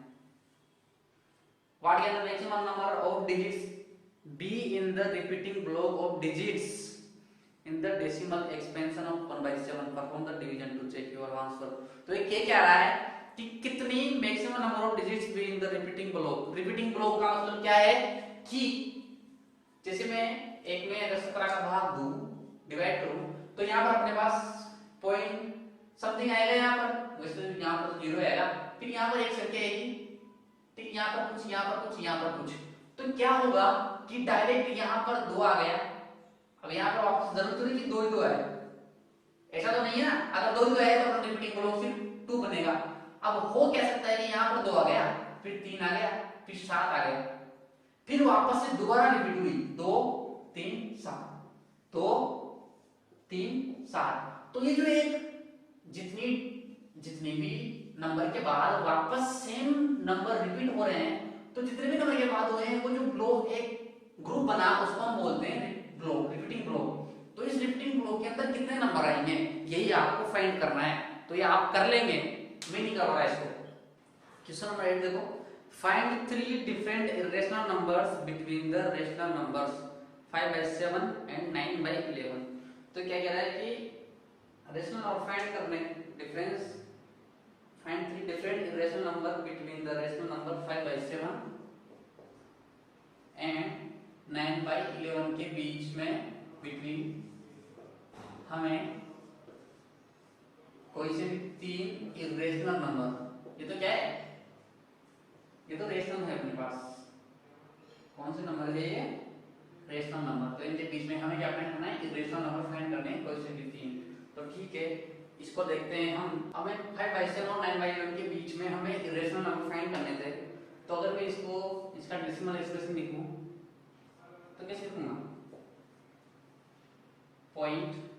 What can the maximum number of digits be in the repeating block of digits in the decimal expansion of 1/7, perform the division to check your answer। तो ये क्या रहा है कि कितनी मैक्सिमम नंबर ऑफ डिजिट्स भी in the repeating block. Repeating block का मतलब क्या है कि जैसे मैं एक में अगर 17 का भाग दूं, डिवाइड करूं, तो यहाँ पर अपने पास पॉइंट समथिंग आएगा, यहाँ पर वैसे यहाँ पर 0 आएगा, फिर यहाँ पर एक संख्या आएगी, ठीक, यहाँ पर कुछ, यहाँ पर कुछ, यहाँ पर कुछ। तो क्या होगा कि डायरेक्ट यहाँ पर 2 आ गया। अब यहाँ पर वापस जरूरत नहीं कि 2 ही 2 है, ऐसा तो नहीं है ना। अगर 2 ही 2 है तो रिपीटिंग ब्लॉक फिर 2 बनेगा। अब हो क्या सकता है कि यहाँ पर 2 आ गया, फिर 3 आ गया, फिर 7 आ गया, फिर वापस से दोबारा रिपीट हुई 2 3 7 2 3 7। तो ये जो एक जितनी भी नंबर के बाद वापस सेम नंबर रिपीट हो रहे हैं, तो जितने भी नंबर के बाद हुए हैं वो जो ब्लॉक एक ग्रुप बना उसको हम बोलते हैं ब्लॉक, रिपीटिंग ब्लॉक। तो इस रिपीटिंग ब्लॉक के अंदर कितने नंबर आएंगे यही आपको फाइंड करना है। तो ये आप कर लेंगे, मैं नहीं कर रहा इसको। क्वेश्चन नंबर 8 देखो, find 3 different irrational numbers between the rational numbers 5/7 and 9/11। तो क्या कह रहा है कि रेशनल और फाइंड करने difference, find 3 different irrational number between the rational number 5/7 and 9/11 के बीच में बिटवीन हमें कोई से भी 3 इरेशनल नंबर, ये तो क्या है, ये तो रेशनल है अपने पास। कौन से नंबर है ये, रेशनल नंबर। तो इनके बीच में हमें क्या फाइंड करना है, इरेशनल नंबर फाइंड करने हैं, कोई से भी 3। तो ठीक है, इसको देखते हैं हम। हमें 5/7 और 9/11 के बीच में हमें इरेशनल नंबर फाइंड करने थे। तो अगर मैं इसको इसका डेसिमल एक्सप्रेशन लिखूं तो कैसे लिखूंगा, पॉइंट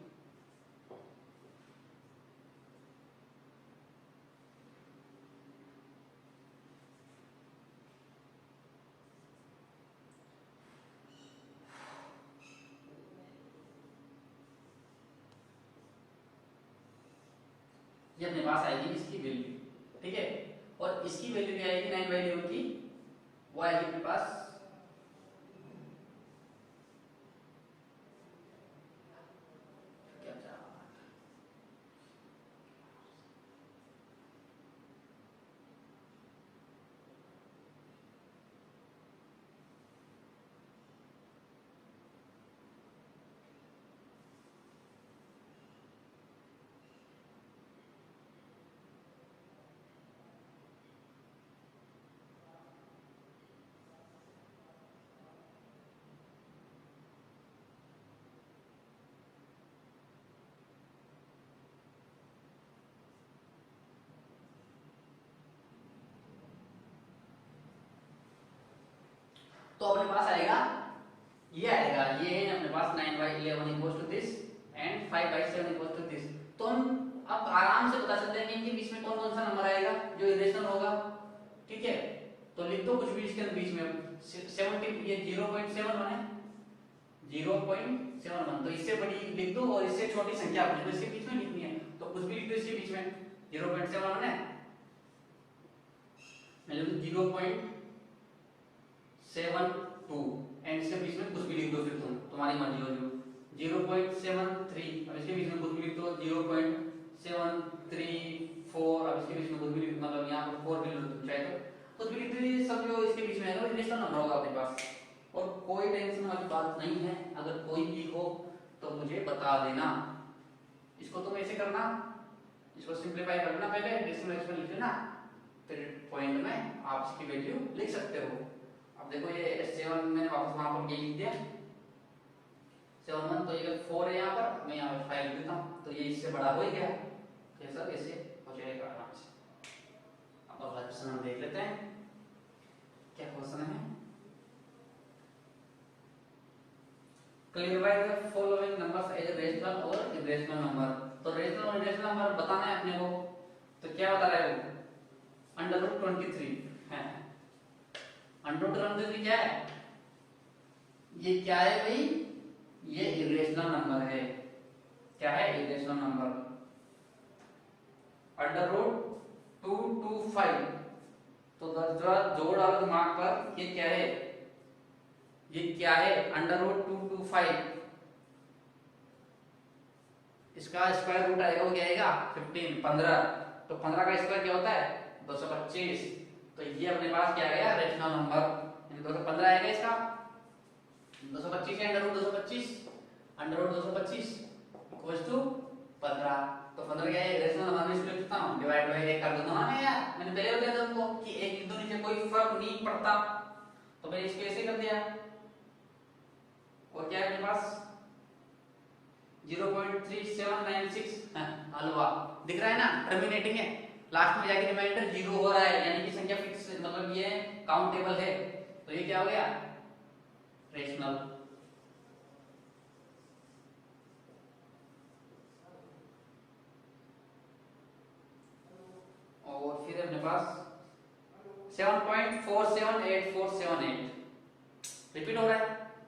ये अपने पास आएगी इसकी वैल्यू, ठीक है। और इसकी वैल्यू क्या आएगी 9/11 की, वो आएगी अपने पास क्या था, तो अपने पास आएगा ये आएगा, ये है अपने पास 9/11 equals to this and 5/7 equals to this. तो हम अब आराम से बता सकते हैं कि इनके बीच में कौन कौन सा नंबर आएगा जो इरेशनल होगा, ठीक है। तो लिख दो कुछ भी इसके बीच में, 70 ये 0.71 है, 0.71। तो इससे बड़ी लिख दो और इससे छोटी संख्या अपने को इसके बीच में लिखनी है, तो कुछ भी लिख दो इसके बीच में। 0.71 है, मैं लिख दूं 0.72 एंड इसके बीच में कुछ भी लिख दो, फिर तुम्हारी मर्जी हो जो 0.73, अब इसके बीच में कुछ भी लिख दो 0.734, अब इसके बीच में कुछ भी लिख, मतलब यहाँ पर 4 भी लिख दो चाहे तो कुछ भी लिख दीजिए, सब जो इसके बीच में है वो इरेशनल नंबर होगा अपने पास। और कोई टेंशन वाली बात नहीं है, अगर कोई भी हो तो मुझे बता देना। इसको तुम ऐसे करना, इसको सिंप्लीफाई करना, पहले डेसिमल एक्सप्रेशन लिख लेना, फिर पॉइंट में आप इसकी वैल्यू लिख सकते हो। अब देखो ये 7 मैंने वापस वहां पर ये लिख दिया 7 तो ये 4 है, यहाँ पर मैं यहाँ पर 5 लिख देता हूँ, तो ये इससे बड़ा हो ही गया, कैसा कैसे हो जाएगा आराम से। अब अगला क्वेश्चन हम देख लेते हैं, क्या क्वेश्चन है, classify the following numbers as rational और इरेशनल नंबर। तो रेशनल और इरेशनल नंबर बताना है अपने को, तो क्या बता रहा है वो, √23 है। √23 क्या है, ये क्या है भाई, ये इरेशनल नंबर है। क्या है, इरेशनल नंबर। √225, तो जरा जोड़ डालो दिमाग पर, ये क्या है, ये क्या है, √225, इसका स्क्वायर रूट आएगा, वो क्या आएगा 15। तो 15 का स्क्वायर क्या होता है 225। तो ये अपने पास क्या आ गया, रेशनल नंबर, 215 आएगा इसका, 225 है √225, √225 इक्वल्स टू 15। तो 15 क्या है, रेशनल नंबर में इसको लिखता हूं, डिवाइड बाय 1 कर दूंगा ना यार, मैंने पहले बताया था तुमको कि 1 लिख दो, नीचे कोई फर्क नहीं पड़ता, तो मैंने इसको ऐसे कर दिया। और क्या है अपने पास 0.3796, हलवा दिख रहा है ना, टर्मिनेटिंग है, लास्ट में जाके रिमाइंडर 0 हो रहा है, यानी कि संख्या फिक्स, मतलब ये काउंटेबल है, तो ये क्या हो गया, रेशनल। और फिर अपने पास 7.478478 रिपीट हो रहा है,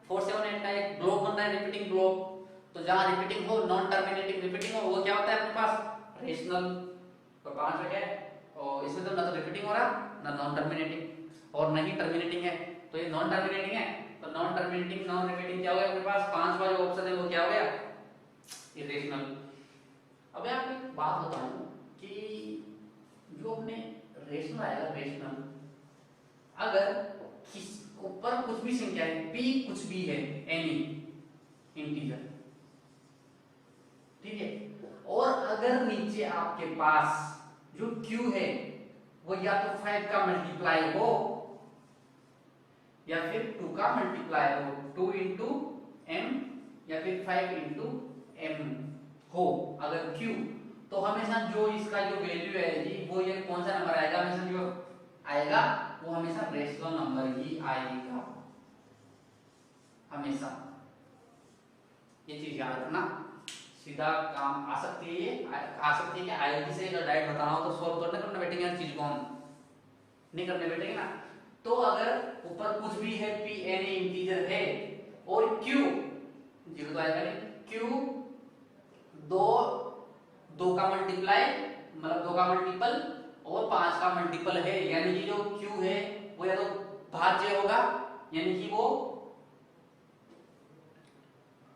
478 का एक ब्लॉक बन रहा है, रिपीटिंग ब्लॉक। तो जहां रिपीटिंग हो, नॉन टर्मिनेटिंग रिपीटिंग हो, वो क्या होता है अपने पास, रेशनल। तो 5 है, और इसमें तो ना तो रिपीटिंग हो रहा ना नॉन टर्मिनेटिंग, और नहीं टर्मिनेटिंग है, तो ये नॉन टर्मिनेटिंग है। तो नॉन टर्मिनेटिंग नॉन रिपीटिंग क्या हो गया अपने पास, 5वां जो ऑप्शन है वो क्या हो गया, इरेशनल। अब मैं आपको एक बात बताऊं कि जो अपने रेशनल आएगा, रेशनल अगर किस ऊपर कुछ भी संख्या है, p कुछ भी है, एनी इंटीजर, ठीक है, और अगर अगर नीचे आपके पास जो q है वो या तो 5 का मल्टीप्लाई हो या फिर 2 का मल्टीप्लाई हो, 2 इंटू एम या फिर 5 इंटू एम हो अगर q, तो हमेशा जो इसका जो वैल्यू आएगी वो ये कौन सा नंबर आएगा, हमेशा जो आएगा वो हमेशा रेशनल नंबर ही आएगा हमेशा। ये चीज याद रखना, सीधा काम आ सकती है, आ सकती है कि आईआईटी से अगर डायरेक्ट बताना हो तो सॉल्व तो नहीं करने बैठेंगे, हर चीज को हम नहीं करने बैठेंगे ना। तो अगर ऊपर कुछ भी है p n इंटीजर है और q जीरो तो आएगा नहीं, q दो का मल्टीप्लाई मतलब 2 का मल्टीपल और 5 का मल्टीपल है, यानी कि जो q है वो या तो भाज्य होगा यानी कि वो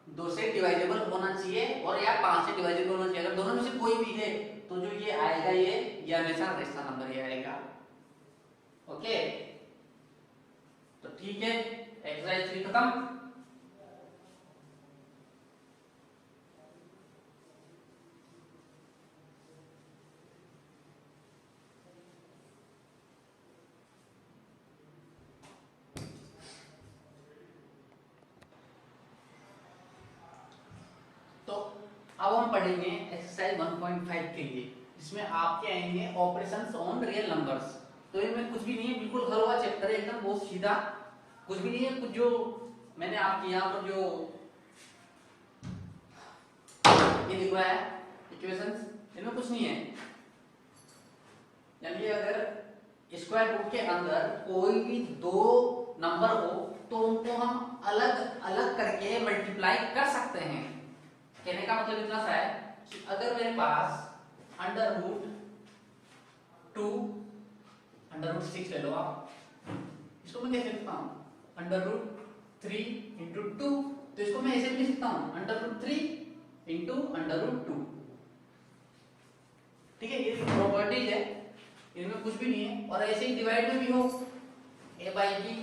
2 से डिवाइडेबल होना चाहिए और या 5 से डिवाइडेबल होना चाहिए। अगर दोनों में से कोई भी है तो जो ये आएगा ये हमेशा रेशनल नंबर ही आएगा। ओके, तो ठीक है, एक्सरसाइज 3 खत्म। तो अब हम पढ़ेंगे एक्सरसाइज 1.5 के लिए, इसमें आपके आएंगे ऑपरेशंस ऑन रियल नंबर्स। तो इनमें कुछ भी नहीं है, बिल्कुल हर हुआ चैप्टर है एकदम बहुत सीधा, कुछ भी नहीं है। कुछ जो मैंने आपके यहाँ पर जो ये लिखा है इक्वेशंस, इनमें कुछ नहीं है। यानी अगर स्क्वायर रूट के अंदर कोई भी 2 नंबर हो तो उनको हम अलग अलग करके मल्टीप्लाई कर सकते हैं। कहने का मतलब इतना सा है कि अगर मेरे पास अंडर रूट 2 अंडर रूट 6 ले लो आप, इसको मैं कैसे लिखता हूं, अंडर रूट 3 इंटू 2, तो इसको मैं ऐसे भी लिख सकता हूं under root 3 into under root 2। ठीक है, ये प्रॉपर्टीज है, इनमें कुछ भी नहीं है। और ऐसे ही डिवाइड में भी हो a बाई b,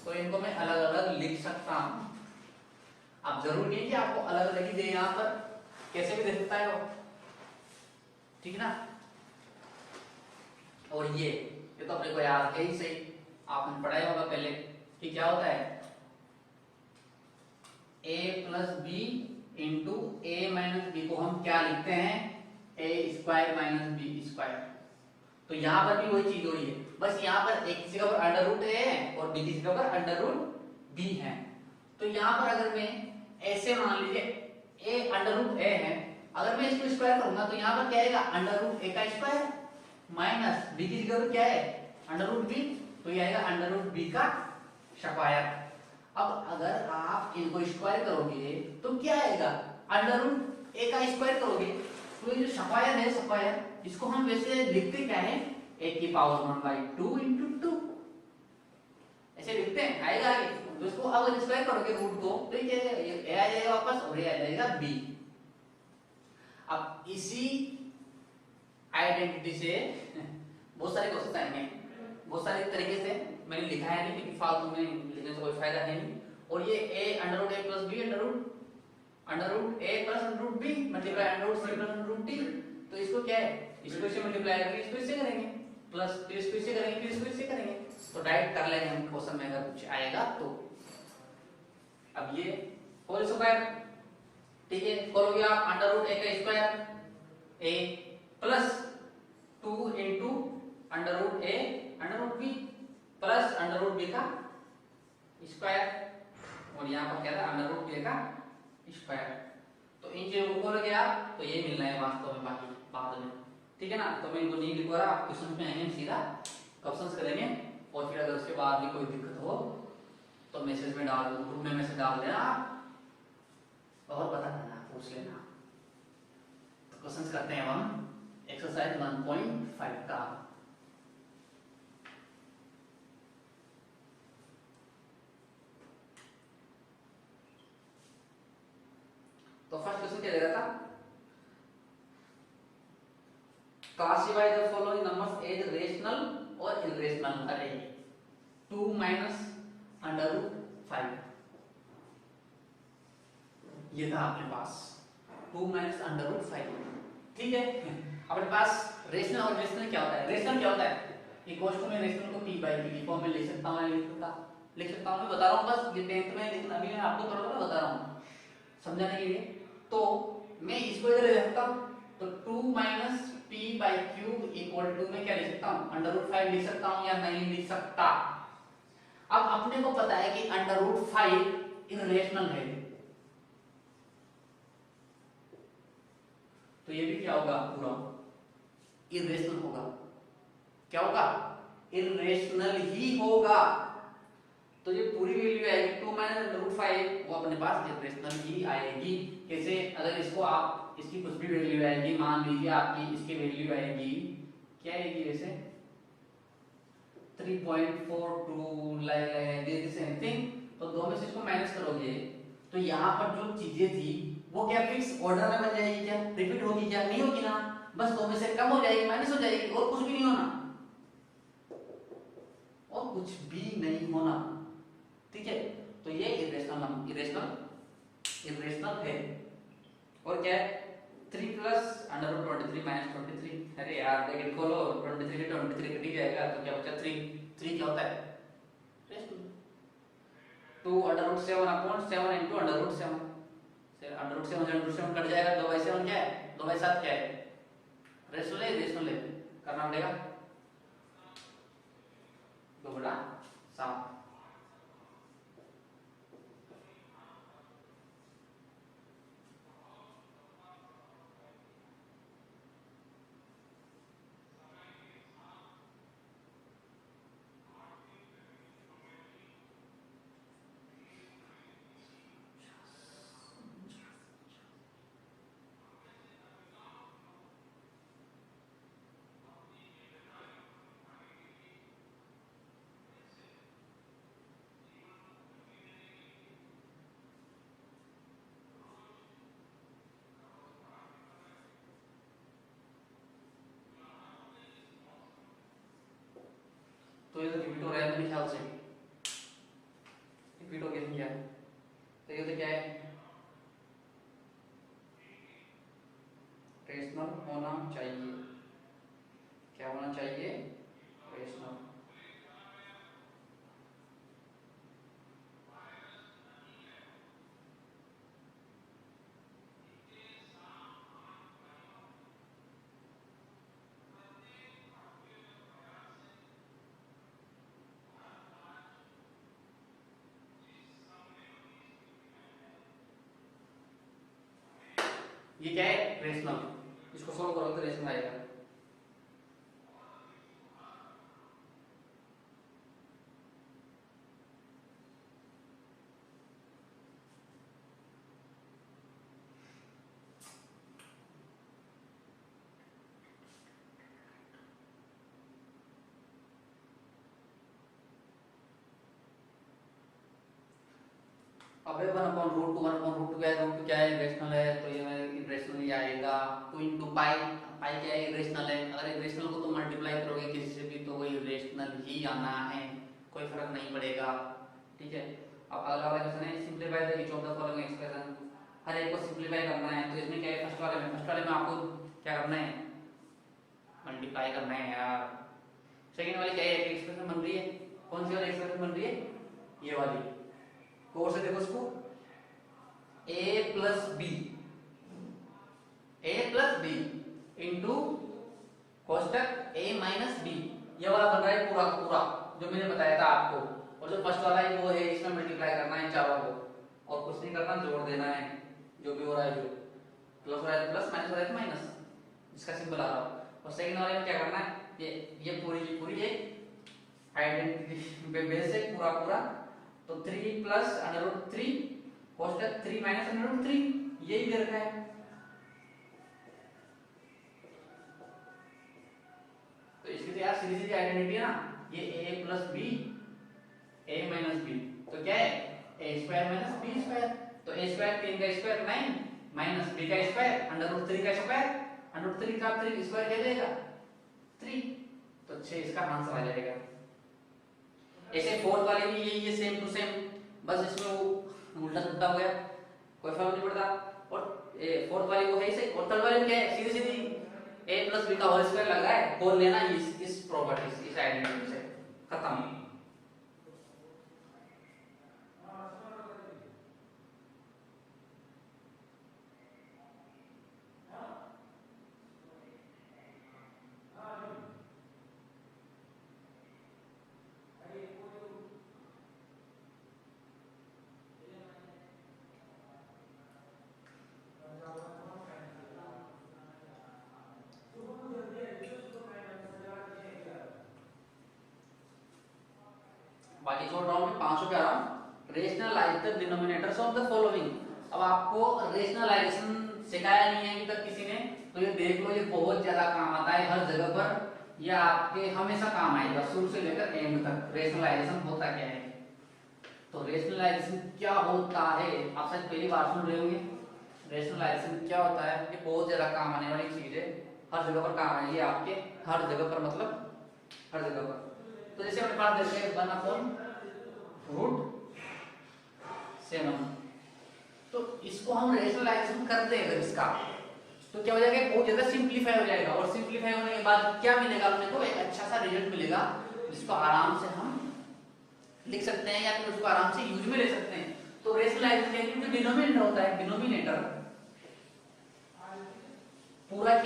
तो इनको मैं अलग अलग लिख सकता हूं। अब जरूरी नहीं है कि आपको अलग अलग ही दे, यहां पर कैसे भी दे सकता है वो, ठीक ना। और ये तो अपने को याद है ही सही, आपने पढ़ाया होगा पहले कि क्या होता है a plus B into a minus b को हम क्या लिखते हैं, a square minus b square. तो यहां पर भी वही चीज हो रही है, बस यहां पर एक किसी का ऊपर अंडर रूट ए है और बी किसी का ऊपर अंडर रूट बी है। तो यहां पर अगर मैं ऐसे मान लीजिए ए अंडर रूट ए है, अगर मैं इसको स्क्वायर करूंगा तो यहां पर क्या आएगा अंडर रूट ए का स्क्वायर माइनस बी की जगह क्या है अंडर रूट बी, तो ये आएगा अंडर रूट बी का स्क्वायर। अब अगर आप इनको स्क्वायर करोगे तो क्या आएगा अंडर रूट ए का स्क्वायर करोगे, तो ये जो स्क्वायर है स्क्वायर, इसको हम वैसे लिखते क्या है a की पावर 1/2 इंटू 2, ऐसे लिखते हैं, आएगा आगे। तो इसको अब स्क्वायर करोगे रूट को तो ये a आ जाएगा वापस और ये आ जाएगा b। अब इसी आइडेंटिटी से बहुत सारे क्वेश्चन आएंगे, बहुत सारे तरीके से मैंने लिखा है नहीं क्योंकि फालतू में लिखने से कोई फायदा है नहीं। और ये a under root a plus b under root a plus under root b multiply under root c plus under root d, तो इसको क्या है इसको इससे मल्टीप्लाई करेंगे, इसको इससे करेंगे प्लस, फिर इसको इससे करेंगे, फिर इसको इससे करेंगे, तो डायरेक्ट कर लेंगे हम क्वेश्चन में अगर कुछ आएगा तो। अब ये होल स्क्वायर, ठीक है, करोगे आप अंडर रूट a का square a plus 2 into under root a under root b plus under root b का स्क्वायर, और यहाँ पर क्या था अंडर रूट a का स्क्वायर। तो इन चीजों को खोलोगे आप तो ये मिलना है वास्तव में बाकी बाद में, ठीक है ना। तो मैं इनको नहीं लिखवा रहा, आप क्वेश्चन में आएंगे सीधा क्वेश्चंस करेंगे, और फिर अगर उसके बाद भी कोई दिक्कत हो तो मैसेज में डाल दो, ग्रुप में मैसेज डाल देना और बता देना, पूछ लेना। तो क्वेश्चंस करते हैं हम एक्सरसाइज 1.5 का। तो फर्स्ट क्वेश्चन क्या दे रहा था, classify the following numbers as rational और इरेशनल अरे 2 माइनस अंडर रूट 5, ये था आपके पास 2 माइनस अंडर रूट 5। ठीक है। अपने पास रेशनल और रेशनल क्या होता है? रेशनल क्या होता है? इक्वल्स टू मैं रेशनल को p बाई q फॉर्म में लिख सकता हूं, लिख सकता हूं, मैं बता रहा हूं, बस ये 10th में लिखना, अभी मैं आपको थोड़ा थोड़ा बता रहा हूं समझाने के लिए। तो मैं इसको इधर ले सकता हूं, तो 2 minus p by q equal to मैं क्या लिख सकता हूं? अंडर रूट 5 लिख सकता हूं या नहीं लिख सकता? अब अपने को पता है कि अंडर रूट 5 इररेशनल है, तो ये भी क्या होगा? पूरा इररेशनल होगा। क्या होगा? इररेशनल ही होगा। तो ये पूरी वैल्यू आएगी 2 माइनस अंडर रूट 5, वो अपने पास इररेशनल ही आएगी। कैसे? अगर इसको आप इसकी कुछ भी वैल्यू आएगी, मान लीजिए आपकी इसकी वैल्यू आएगी, क्या आएगी वैसे 3.42 लाइक सेम थिंग, तो दो में से इसको माइनस करोगे तो यहाँ पर जो चीजें थी वो क्या फिक्स ऑर्डर में बन जाएगी? क्या रिपीट होगी? क्या नहीं होगी ना, बस दो में से कम हो जाएगी, माइनस हो जाएगी, और कुछ भी नहीं होना, और कुछ भी नहीं होना। ठीक है, तो ये इरेशनल इरेशनल है। और क्या है? 3 प्लस अंडर रूट 23 माइनस 23, अरे यार ब्रैकेट खोलो, 23 से 23 कट जाएगा तो क्या बचा? 3 क्या होता है? Rational. 2 under root 7 upon 7 into under root 7, under root 7 under root 7 cut जाएगा, 2/7 क्या है? 2/7 क्या है? रेशनल है, रेशनल है, करना पड़ेगा 2/7। तो ये तो रिपीट हो रहा है मेरे ख्याल से, रिपीट हो गया क्या? तो ये तो क्या है? रेशनल होना चाहिए। क्या होना चाहिए? रेशनल। ये क्या है? रेशनल। इसको सॉल्व करो तो रेशनल आएगा। अबे 1/√2 क्या है? रूट क्या है? रेशनल है, तो ये रेशनल ही आएगा। 2 इंटू पाई, पाई क्या है? इरेशनल है। अगर इरेशनल को तुम मल्टीप्लाई करोगे किसी से भी तो वो इरेशनल ही आना है, कोई फर्क नहीं पड़ेगा। ठीक है, अब अगला वाला क्वेश्चन है simplify the each of the following expression. हर एक को सिंपलीफाई करना है, तो इसमें क्या है? फर्स्ट वाले में आपको क्या करना है? मल्टीप्लाई करना है यार। सेकंड वाली क्या है? एक एक्सप्रेशन बन रही है, कौन सी वाली एक्सप्रेशन बन रही है? ये वाली। गौर से देखो इसको, a प्लस बी इंटू कोष्टक a माइनस बी, ये वाला बन रहा है पूरा का पूरा जो मैंने बताया था आपको। और जो फर्स्ट वाला है वो है इसमें मल्टीप्लाई करना है चारों को, और कुछ नहीं करना, जोड़ देना है जो भी हो रहा है, जो प्लस हो रहा है प्लस, माइनस हो रहा है माइनस, इसका सिंबल आ रहा है। और सेकंड वाले में क्या करना है? ये पूरी ये आइडेंटिटी बेस है पूरा पूरा, तो 3 प्लस अंडर रूट 3 कोष्टक 3 माइनस अंडर रूट 3, यही दे रखा है। तो इसकी तो यार सीधी सीधी आइडेंटिटी है ना, ये a plus b a minus b, तो क्या है? a square minus b square, तो a स्क्वायर 3 का स्क्वायर 9 माइनस b का स्क्वायर अंडर रूट 3 का स्क्वायर, अंडर रूट 3 का 3 स्क्वायर क्या देगा? 3, तो 6 इसका आंसर आ जाएगा। ऐसे फोर्थ वाले भी यही है, सेम टू सेम, बस इसमें वो उल्टा सुल्टा हो गया, कोई फर्क नहीं पड़ता। और ए फोर्थ वाली वो है ही सही, और थर्ड वाली में क्या है, सीधी सीधी ए प्लस बी का होल स्क्वायर लग रहा है, खोल लेना इस प्रॉपर्टी इस आइडेंटिटी से, खत्म। बाकी छोड़ रहा हूँ मैं 500 पे आ रहा हूँ। Rationalise the denominators of the following. अब आपको रेशनलाइजेशन सिखाया नहीं है अभी तक किसी ने, तो ये देख लो, ये बहुत ज्यादा काम आता है हर जगह पर, ये आपके हमेशा काम आएगा शुरू से लेकर एंड तक। रेशनलाइजेशन होता क्या है, तो रेशनलाइजेशन क्या होता है आप शायद पहली बार सुन रहे होंगे। रेशनलाइजेशन क्या होता है, ये बहुत ज्यादा काम आने वाली चीज है, हर जगह पर काम आएगी आपके, हर जगह पर मतलब हर जगह पर। तो जैसे अपने पास देते हैं 1/√7, तो इसको हम रेशनलाइजेशन करते हैं अगर इसका, तो क्या हो जाएगा, बहुत ज्यादा सिंपलीफाई हो जाएगा, और सिंपलीफाई होने के बाद क्या मिलेगा अपने को, एक अच्छा सा रिजल्ट मिलेगा, जिसको आराम से हम लिख सकते हैं या फिर उसको आराम से यूज में ले सकते हैं। तो रेशनलाइजेशन जो डिनोमिनेटर होता है, डिनोमिनेटर, पूरा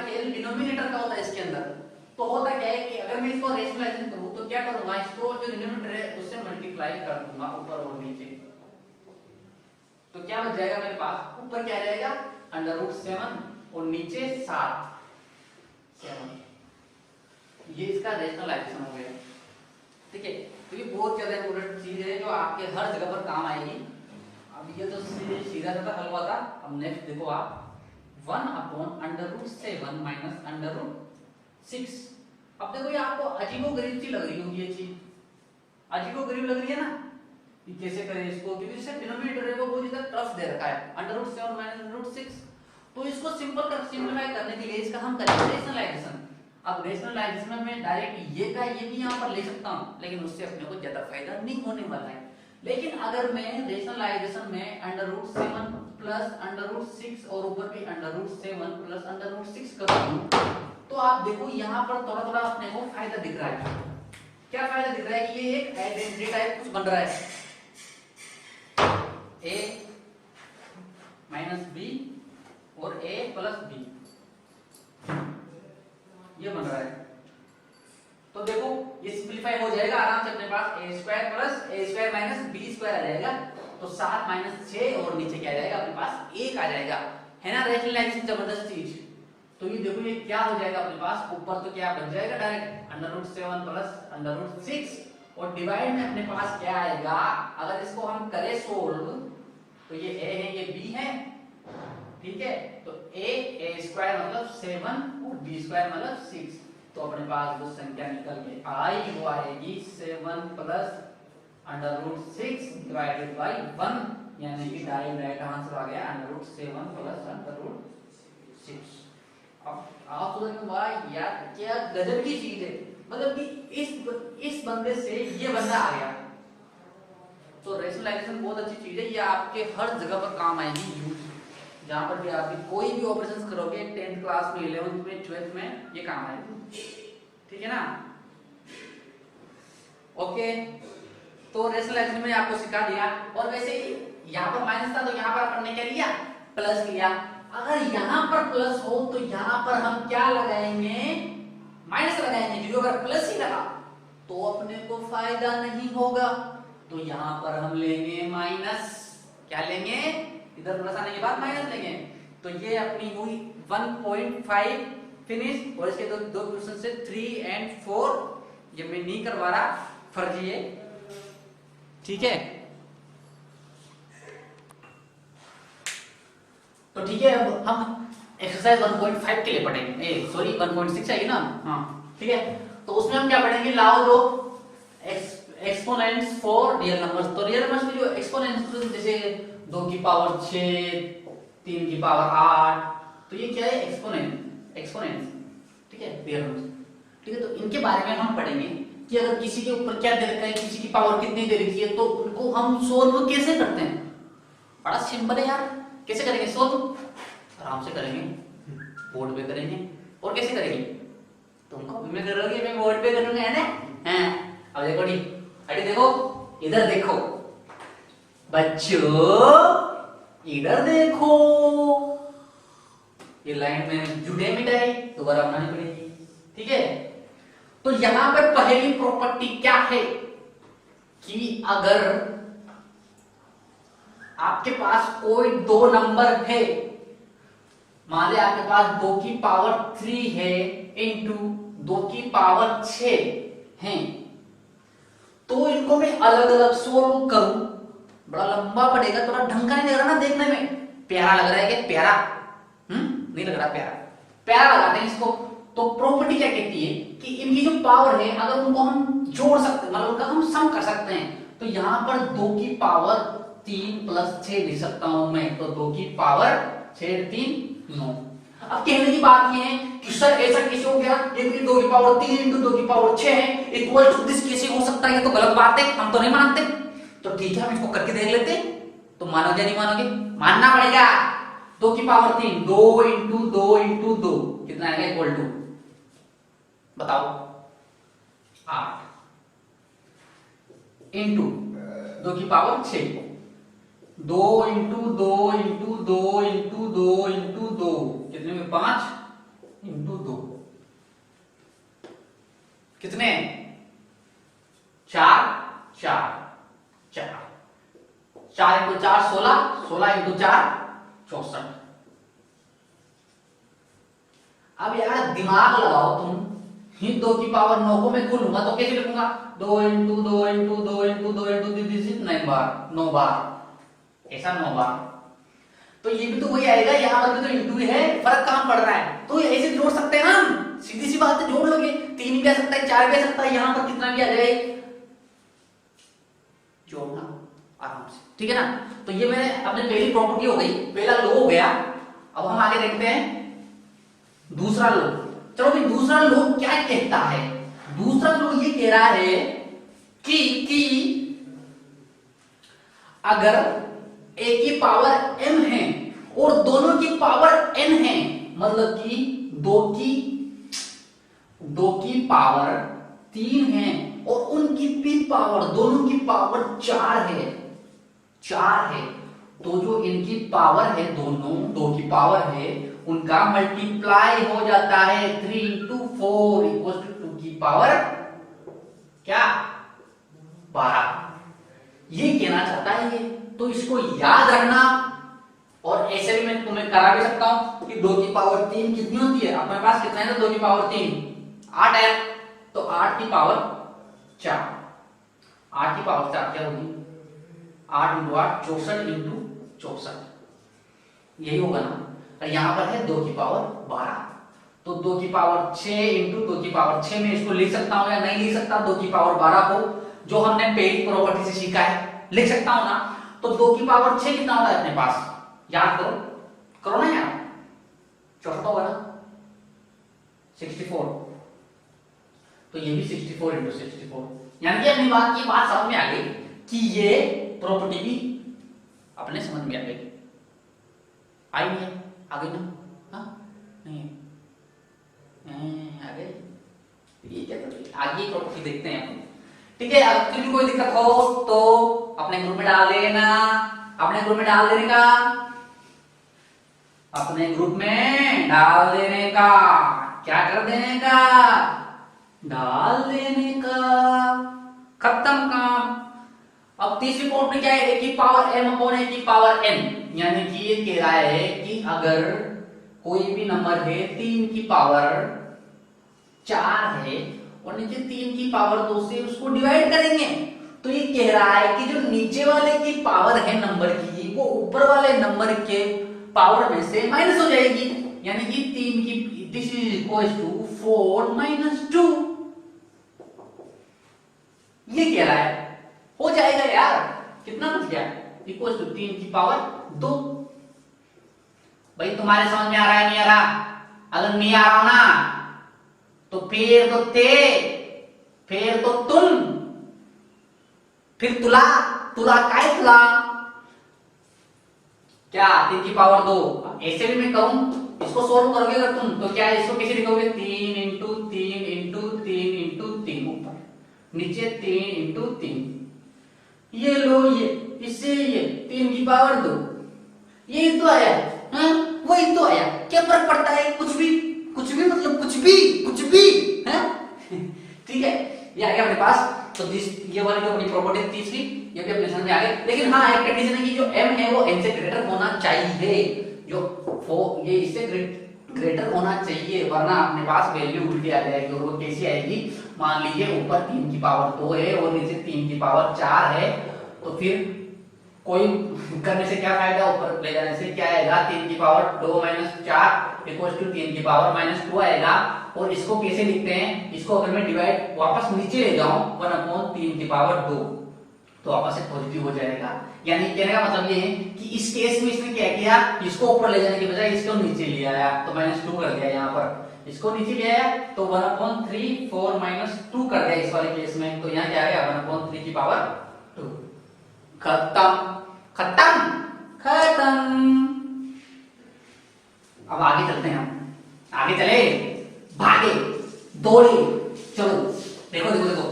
खेल डिनोमिनेटर का होता है इसके अंदर। तो होता क्या है कि अगर मैं इसको रेशनलाइजेशन करूं तो क्या करूंगा, इसको जो डिनोमिनेटर है उससे मल्टीप्लाई कर दूंगा ऊपर और नीचे, तो क्या बच जाएगा मेरे पास, ऊपर क्या रहेगा √7 और नीचे 7। ये इसका रेशनलाइजेशन हो गया, ठीक है। तो ये बहुत ज्यादा इंपॉर्टेंट चीज है जो आपके हर जगह पर काम आएगी। अब ये तो सीधा साधा हल हुआ था। अब नेक्स्ट देखो आप, 1/√7 - √6। अब देखो ये आपको अजीबोगरीब सी लग रही होगी, ये चीज अजीबोगरीब लग रही है ना, कि कैसे करें इसको, क्योंकि इससे डिनोमिनेटर है वो बहुत ज्यादा टफ दे रखा है, √7 - √6। तो इसको सिंपलीफाई करने के लिए इसका हम करेंगे रेशनलाइजेशन। अब रेशनलाइजेशन में डायरेक्ट ये का ये भी यहाँ पर ले सकता हूँ, लेकिन उससे अपने को ज्यादा फायदा नहीं होने वाला है। लेकिन अगर मैं रेशनलाइजेशन में √7 प्लस √6 और ऊपर भी √7 प्लस √6 करूँ, तो आप देखो यहाँ पर थोड़ा थोड़ा अपने को फायदा दिख रहा है। क्या फायदा दिख रहा है कि ये एक आइडेंटिटी टाइप कुछ बन रहा है, a - b और a + b, ये बन रहा है। तो देखो ये सिंपलीफाई हो जाएगा आराम से, अपने पास a² + a² - b² आ जाएगा, तो 7 - 6 और नीचे क्या आ जाएगा अपने पास 1 आ जाएगा, है ना। रेशनलाइजेशन जबरदस्त चीज। तो ये देखो ये क्या हो जाएगा अपने पास, ऊपर तो क्या बन जाएगा डायरेक्ट √7 प्लस √6, और डिवाइड में अपने पास क्या आएगा, अगर इसको हम करें सोल्व, तो ये a है ये b है, ठीक है। तो a² मतलब 7 और b² मतलब 6, तो अपने पास जो संख्या निकल के आई वो आएगी 7 प्लस √6 डिवाइडेड बाय 1, यानी कि डायरेक्ट आंसर आ गया √7 प्लस √6। अब आप सोचेंगे भाई यार क्या गजब की चीज है, मतलब कि इस बंदे से ये बंदा आ गया। तो रेशनलाइजेशन बहुत अच्छी चीज है, ये आपके हर जगह पर काम आएगी, जहां पर भी आप कोई भी ऑपरेशंस करोगे 10th क्लास में, 11th में, 12th में, ये काम आएगी, ठीक है ना। ओके, तो रेशनलाइजेशन में आपको सिखा दिया। और वैसे यहाँ पर माइनस था तो यहाँ पर अपन ने क्या लिया, प्लस लिया। अगर यहाँ पर प्लस हो तो यहाँ पर हम क्या लगाएंगे, माइनस लगाएंगे, क्योंकि अगर प्लस ही लगा तो अपने को फायदा नहीं होगा, तो यहाँ पर हम लेंगे माइनस। क्या लेंगे, इधर प्लस आने के बाद माइनस लेंगे। तो ये अपनी हुई 1.5 फिनिश, और इसके दो क्वेश्चन से 3 और 4 ये मैं नहीं करवा रहा, फर्जी है, ठीक है। तो ठीक है, अब हम एक्सरसाइज 1.5 के लिए पढ़ेंगे, सॉरी 1.6 है ना, हाँ ठीक है। तो उसमें हम क्या पढ़ेंगे, लाओ दो एक्सपोनेंट्स फॉर रियल नंबर्स। तो रियल नंबर्स में जो एक्सपोनेंट्स जैसे 2 की पावर 6, 3 की पावर 8, तो ये क्या है, एक्सपोनेंट्स, ठीक है, रियल नंबर्स, ठीक है। तो इनके बारे में हम पढ़ेंगे कि अगर किसी के ऊपर क्या दे रखा है, किसी की पावर कितनी दे रखी है, तो उनको हम सोल्व कैसे करते हैं। बड़ा सिंपल है यार। कैसे करेंगे सोल्व? आराम से करेंगे, बोर्ड पे करेंगे। और कैसे करेंगे? तुम कॉपी में करोगे, मैं बोर्ड पे करूंगा, है ना? हैं, अब देखो डी, अरे देखो, इधर देखो बच्चों, इधर देखो, ये लाइन में जुड़े मिटाई दोबारा बनानी पड़ेगी, ठीक है? तो यहां पर पहली प्रॉपर्टी क्या है कि अगर आपके पास कोई दो नंबर है, मान लिया आपके पास 2 की पावर 3 है इंटू 2 की पावर 6 है, तो इनको मैं अलग अलग सोल्व करूं, बड़ा लंबा पड़ेगा, थोड़ा ढंग का नहीं लग रहा ना देखने में? प्यारा लग रहा है क्या? प्यारा नहीं लग रहा? प्यारा प्यारा लगाते हैं इसको। तो प्रॉपर्टी क्या कहती है कि इनकी जो पावर है अगर उनको हम जोड़ सकते, मतलब उनका हम सम कर सकते हैं, तो यहां पर 2 की पावर 3 प्लस 6 लिख सकता हूं मैं। तो 2 की पावर 6 3 9। अब कहने की बात ये है कि सर ऐसा कैसे हो गया, ये 2 की पावर 3 इंटू 2 की पावर 6 है इक्वल टू दिस, कैसे हो सकता है? ये तो गलत बात है, हम तो नहीं मानते। तो ठीक है, हम इसको करके देख लेते। तो मानोगे नहीं मानोगे? मानना पड़ेगा। 2 की पावर 3, 2 इंटू 2 इंटू 2 कितना आएगा? इक्वल टू, बताओ, 8 इंटू 2 की power 6, 2 into 2 into 2 into 2 into 2 कितने में? 5 इंटू 2 कितने? 4 4 4 4 इंटू 4 16, 16 इंटू 4 64। अब यार दिमाग लगाओ तुम, ही 2 की पावर 9 को मैं खोलूंगा तो कैसे लिखूंगा? 2 इंटू 2 इंटू 2 इंटू 2 इंटू 9 बार, 9 बार, ऐसा 9 बार। तो ये भी तो वही आएगा, यहां पर भी तो इंटू है, फर्क कहां पड़ रहा है? तो ऐसे जोड़ सकते हैं ना हम, सीधी सी बात है, जोड़ लोगे। 3 भी आ सकता है, 4 भी आ सकता है, यहां पर कितना भी आ जाए, जोड़ना आराम से, ठीक है ना? तो ये मैंने अपने पहली प्रॉपर्टी हो गई, पहला लो हो गया। अब हम आगे देखते हैं दूसरा लो। चलो भाई, दूसरा लो क्या कहता है? दूसरा लो ये कह रहा है कि अगर a की पावर m है और दोनों की पावर n है, मतलब कि 2 की पावर 3 है और उनकी भी पावर, दोनों की पावर 4 है, तो जो इनकी पावर है, दोनों 2 की पावर है, उनका मल्टीप्लाई हो जाता है 3 इंटू 4 इक्वल टू 2 की पावर क्या? 12। ये कहना चाहता है ये। तो इसको याद रखना, और ऐसे भी मैं तुम्हें करा भी सकता हूं कि 2 की पावर 3 कितनी होती है? अपने पास कितना है? तो 2 की पावर 3 8 है, तो 8 की पावर 4, 8 की पावर 4 क्या होगी? 8 इंटू 8 64 इंटू 64, यही होगा ना? और यहां पर है 2 की पावर 12, तो 2 की पावर 6 इंटू 2 की पावर 6 में इसको लिख सकता हूं या नहीं लिख सकता? 2 की पावर 12 को, जो हमने पहली प्रॉपर्टी से सीखा है, लिख सकता हूं ना? तो 2 की पावर 6 कितना होता है अपने पास? याद करो, करो ना यार, 64 होगा ना? 64, तो ये भी 64 इंटू 64, यानी कि अपनी बात की बात समझ में आ गई कि ये प्रॉपर्टी भी अपने समझ में आ गई। आई नहीं? आ गई ना? हाँ नहीं आ गई? ठीक है, तो आगे प्रॉपर्टी देखते हैं अपन, ठीक है? अब किसी कोई दिक्कत हो तो अपने ग्रुप में डाल देना, अपने ग्रुप में डाल देने का, अपने ग्रुप में डाल देने का, क्या कर देने का? डाल देने का, खत्म काम। अब तीसरी प्रॉपर्टी क्या है? a की पावर m अपॉन a की पावर n, यानी कि ये कह रहा है कि अगर कोई भी नंबर है 3 की पावर 4 है और नीचे 3 की पावर 2 से उसको डिवाइड करेंगे, तो ये कह रहा है कि जो नीचे वाले की पावर है नंबर की, वो ऊपर वाले नंबर के पावर में से माइनस हो जाएगी, यानी कि 3 की, this is equal to 4 minus 2। ये कह रहा है, हो जाएगा यार, कितना बच गया? इक्वल टू 3 की पावर 2। भाई तुम्हारे समझ में आ रहा है नहीं आ रहा? अगर नहीं आ रहा ना तो फिर तो तुम, फिर तुला काय तुला, क्या 3 की पावर 2, ऐसे भी मैं करूं, इसको सोल्व करोगे अगर तुम तो क्या है, इसको कैसे लिखोगे 3 इंटू 3 इंटू 3 इंटू 3, ऊपर नीचे 3 इंटू 3, ये लो ये इससे ये 3 की पावर 2, ये तो आया, हाँ वही तो आया, क्या फर्क पड़ता है, कुछ भी मतलब कुछ भी है। ठीक है, ये आ गया अपने पास। तो ये वाली जो अपनी प्रॉपर्टी तीसरी, ये भी अपने समझ में आ गई। लेकिन हाँ एक कंडीशन है कि जो m है वो n से ग्रेटर होना चाहिए, जो ये इससे ग्रेटर होना चाहिए, वरना अपने पास वैल्यू उल्टी आ जाएगी। और वो कैसी आएगी, मान लीजिए ऊपर 3 की पावर 2 है और नीचे 3 की पावर 4 है, तो फिर कोई करने से क्या फायदा, ऊपर ले जाने से क्या आएगा, 3 की पावर 2 माइनस 4 इक्वल टू 3 की पावर माइनस 2 आएगा। और इसको कैसे लिखते हैं, इसको अगर मैं डिवाइड वापस नीचे ले जाऊं 1/3 की पावर 2, तो वापस से पॉजिटिव हो जाएगा। यानी कहने का मतलब ये है कि इस केस में इसने क्या किया, इसको ऊपर ले जाने के बजाय इसको नीचे ले आया, तो -2 कर दिया। यहाँ पर इसको नीचे ले आया तो 1/3 4 -2 कर दिया इस वाले केस में। तो यहाँ क्या आ गया 1/3 की पावर 2। खत्म खत्म खत्म। अब आगे चलते हैं, हम आगे चले, भागे, दौड़े, चलो देखो देखो देखो,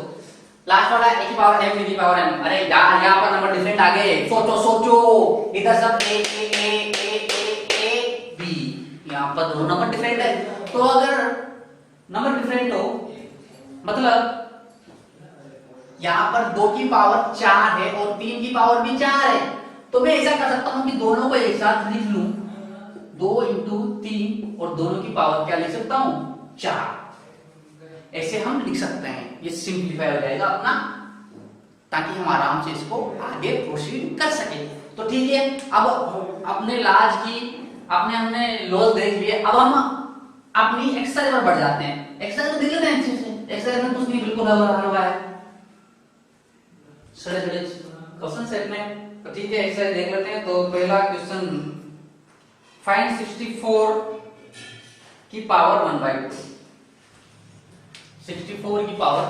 लास्ट वाला a की पावर m, b की पावर m। अरे यार यहाँ पर नंबर डिफरेंट आ गए, सोचो सोचो, इधर सब a a a a a a b, यहाँ पर दोनों नंबर डिफरेंट है। तो अगर नंबर डिफरेंट हो मतलब यहाँ पर 2 की पावर 4 है और 3 की पावर भी 4 है, तो मैं ऐसा कर सकता हूँ कि दोनों को एक साथ लिख लूं, 2 इंटू 3, और दोनों की पावर क्या लिख सकता हूं 4। ऐसे हम लिख सकते हैं, ये सिंप्लीफाई हो जाएगा अपना, ताकि हम आराम से इसको आगे प्रोसीड कर सके। तो ठीक है, अब अपने लाज की हमने लॉज देख लिए, अब हम अपनी एक्सरसाइज पर बढ़ जाते हैं। एक्सरसाइज को देख लेते हैं अच्छे से, एक्सरसाइज में कुछ नहीं, बिल्कुल हवा है, सड़े क्वेश्चन सेट में। तो ठीक है, एक्सरसाइज देख लेते हैं। तो पहला क्वेश्चन, फाइंड 64 की पावर 1/2, 64 की पावर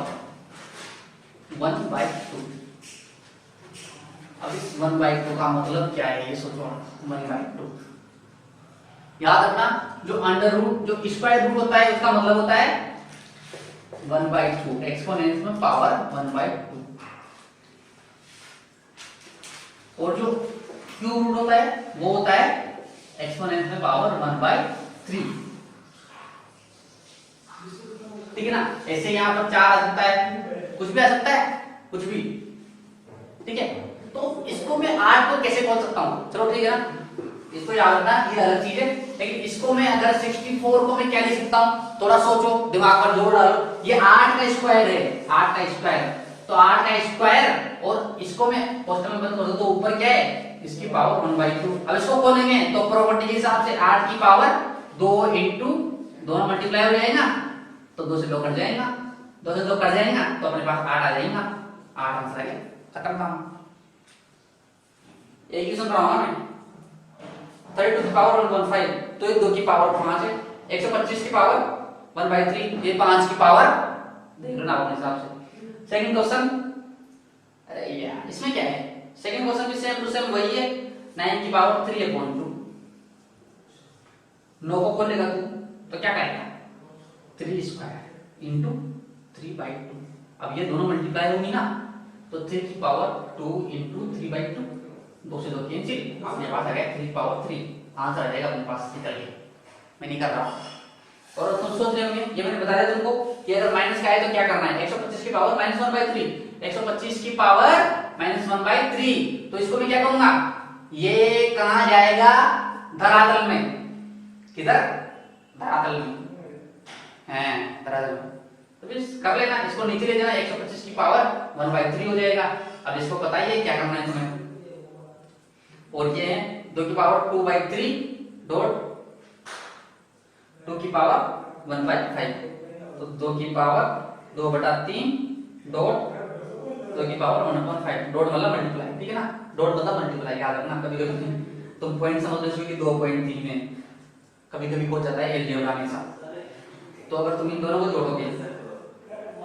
1/2। अब इस 1/2 का मतलब क्या है ये सोचो, 1/2 याद रखना, जो अंडर रूट जो स्क्वायर रूट होता है उसका मतलब होता है 1/2, एक्सपोनेंस में पावर 1/2, और जो क्यूब रूट होता है वो होता है एक्सपोनेंस में पावर 1/3। ठीक है ना, ऐसे यहाँ पर 4 आ सकता है, कुछ भी आ सकता है, कुछ भी। ठीक है, तो इसको मैं 8 को कैसे बोल सकता हूँ, चलो ठीक है ना, इसको याद रखना, ये अलग चीज है। लेकिन इसको मैं अगर 64 को मैं क्या लिख सकता हूँ, थोड़ा सोचो, दिमाग पर जोर डालो। ये 8 का स्क्वायर है, 8 का स्क्वायर, तो 8 का स्क्वायर, और इसको मैं क्वेश्चन में बंद कर दूं तो ऊपर क्या है, इसकी पावर 1/2। अब इसको खोलेंगे तो प्रॉपर्टी के हिसाब से 8 की पावर 2 इंटू, दोनों मल्टीप्लाई हो जाएगा, तो 2 से 2 कट जाएगा, 2 से 2 कट जाएगा, तो अपने पास 8 आ जाएगा, 8 आंसर आ गया, खत्म काम। एक ही सुन रहा हूँ मैं, 32 की पावर 1/5, तो ये 2 की पावर 5 है, 125 की पावर 1/3, ये 5 की पावर देख लेना अपने हिसाब से। सेकंड क्वेश्चन, अरे यार इसमें क्या है, सेकंड क्वेश्चन भी सेम टू सेम वही है, 9 की पावर 3/2। 9 को खोलेगा तू तो क्या करेगा, 3 स्क्वायर इंटू 3/2। अब ये दोनों मल्टीप्लाई होंगी ना, तो 3 की पावर 2 इंटू 3/2, 2 से 2 कैंसिल, अपने पास आ गया 3 की पावर 3, आंसर आ जाएगा अपने पास निकल के। मैं नहीं कर रहा हूँ, और तुम सोच रहे होंगे, ये मैंने बता दिया तुमको कि अगर माइनस का है तो क्या करना है, 125 की पावर -1/3, 125 की पावर -1/3, तो इसको मैं क्या करूंगा, ये कहां जाएगा, धरातल में, किधर, धरातल में है, धरातल में। तो फिर कर लेना, इसको नीचे ले जाना, 125 की पावर 1/3 हो जाएगा। अब इसको बताइए क्या करना है तुम्हें, और ये है 2 की पावर 2/3 डॉट 2 की पावर 1/5, तो 2 की पावर 2/3 डॉट 2 की पावर 1/5, डॉट मतलब मल्टीप्लाई, ठीक है ना, डॉट मतलब मल्टीप्लाई, याद रखना। कभी कभी तुम पॉइंट समझ लो कि 2.3 में कभी कभी हो जाता है एलजीब्रा के साथ, तो अगर तुम इन दोनों को जोड़ोगे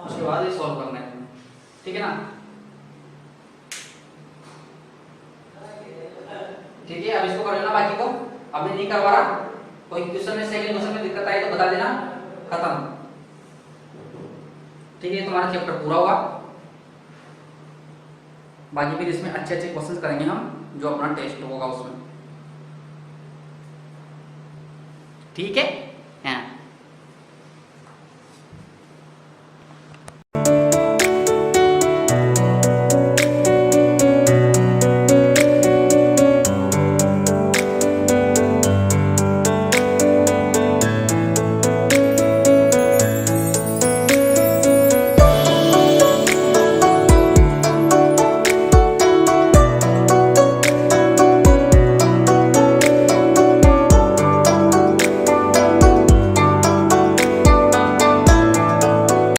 उसके बाद ये सॉल्व करना है तुम्हें, ठीक है ना। ठीक है, अब इसको कर लेना बाकी को, अब मैं नहीं करवा रहा। कोई क्वेश्चन में सेकंड क्वेश्चन में दिक्कत आई तो बता देना, खत्म। ठीक है, तुम्हारा चैप्टर पूरा हुआ। बाकी फिर इसमें अच्छे अच्छे क्वेश्चंस करेंगे हम, जो अपना टेस्ट होगा उसमें। ठीक है।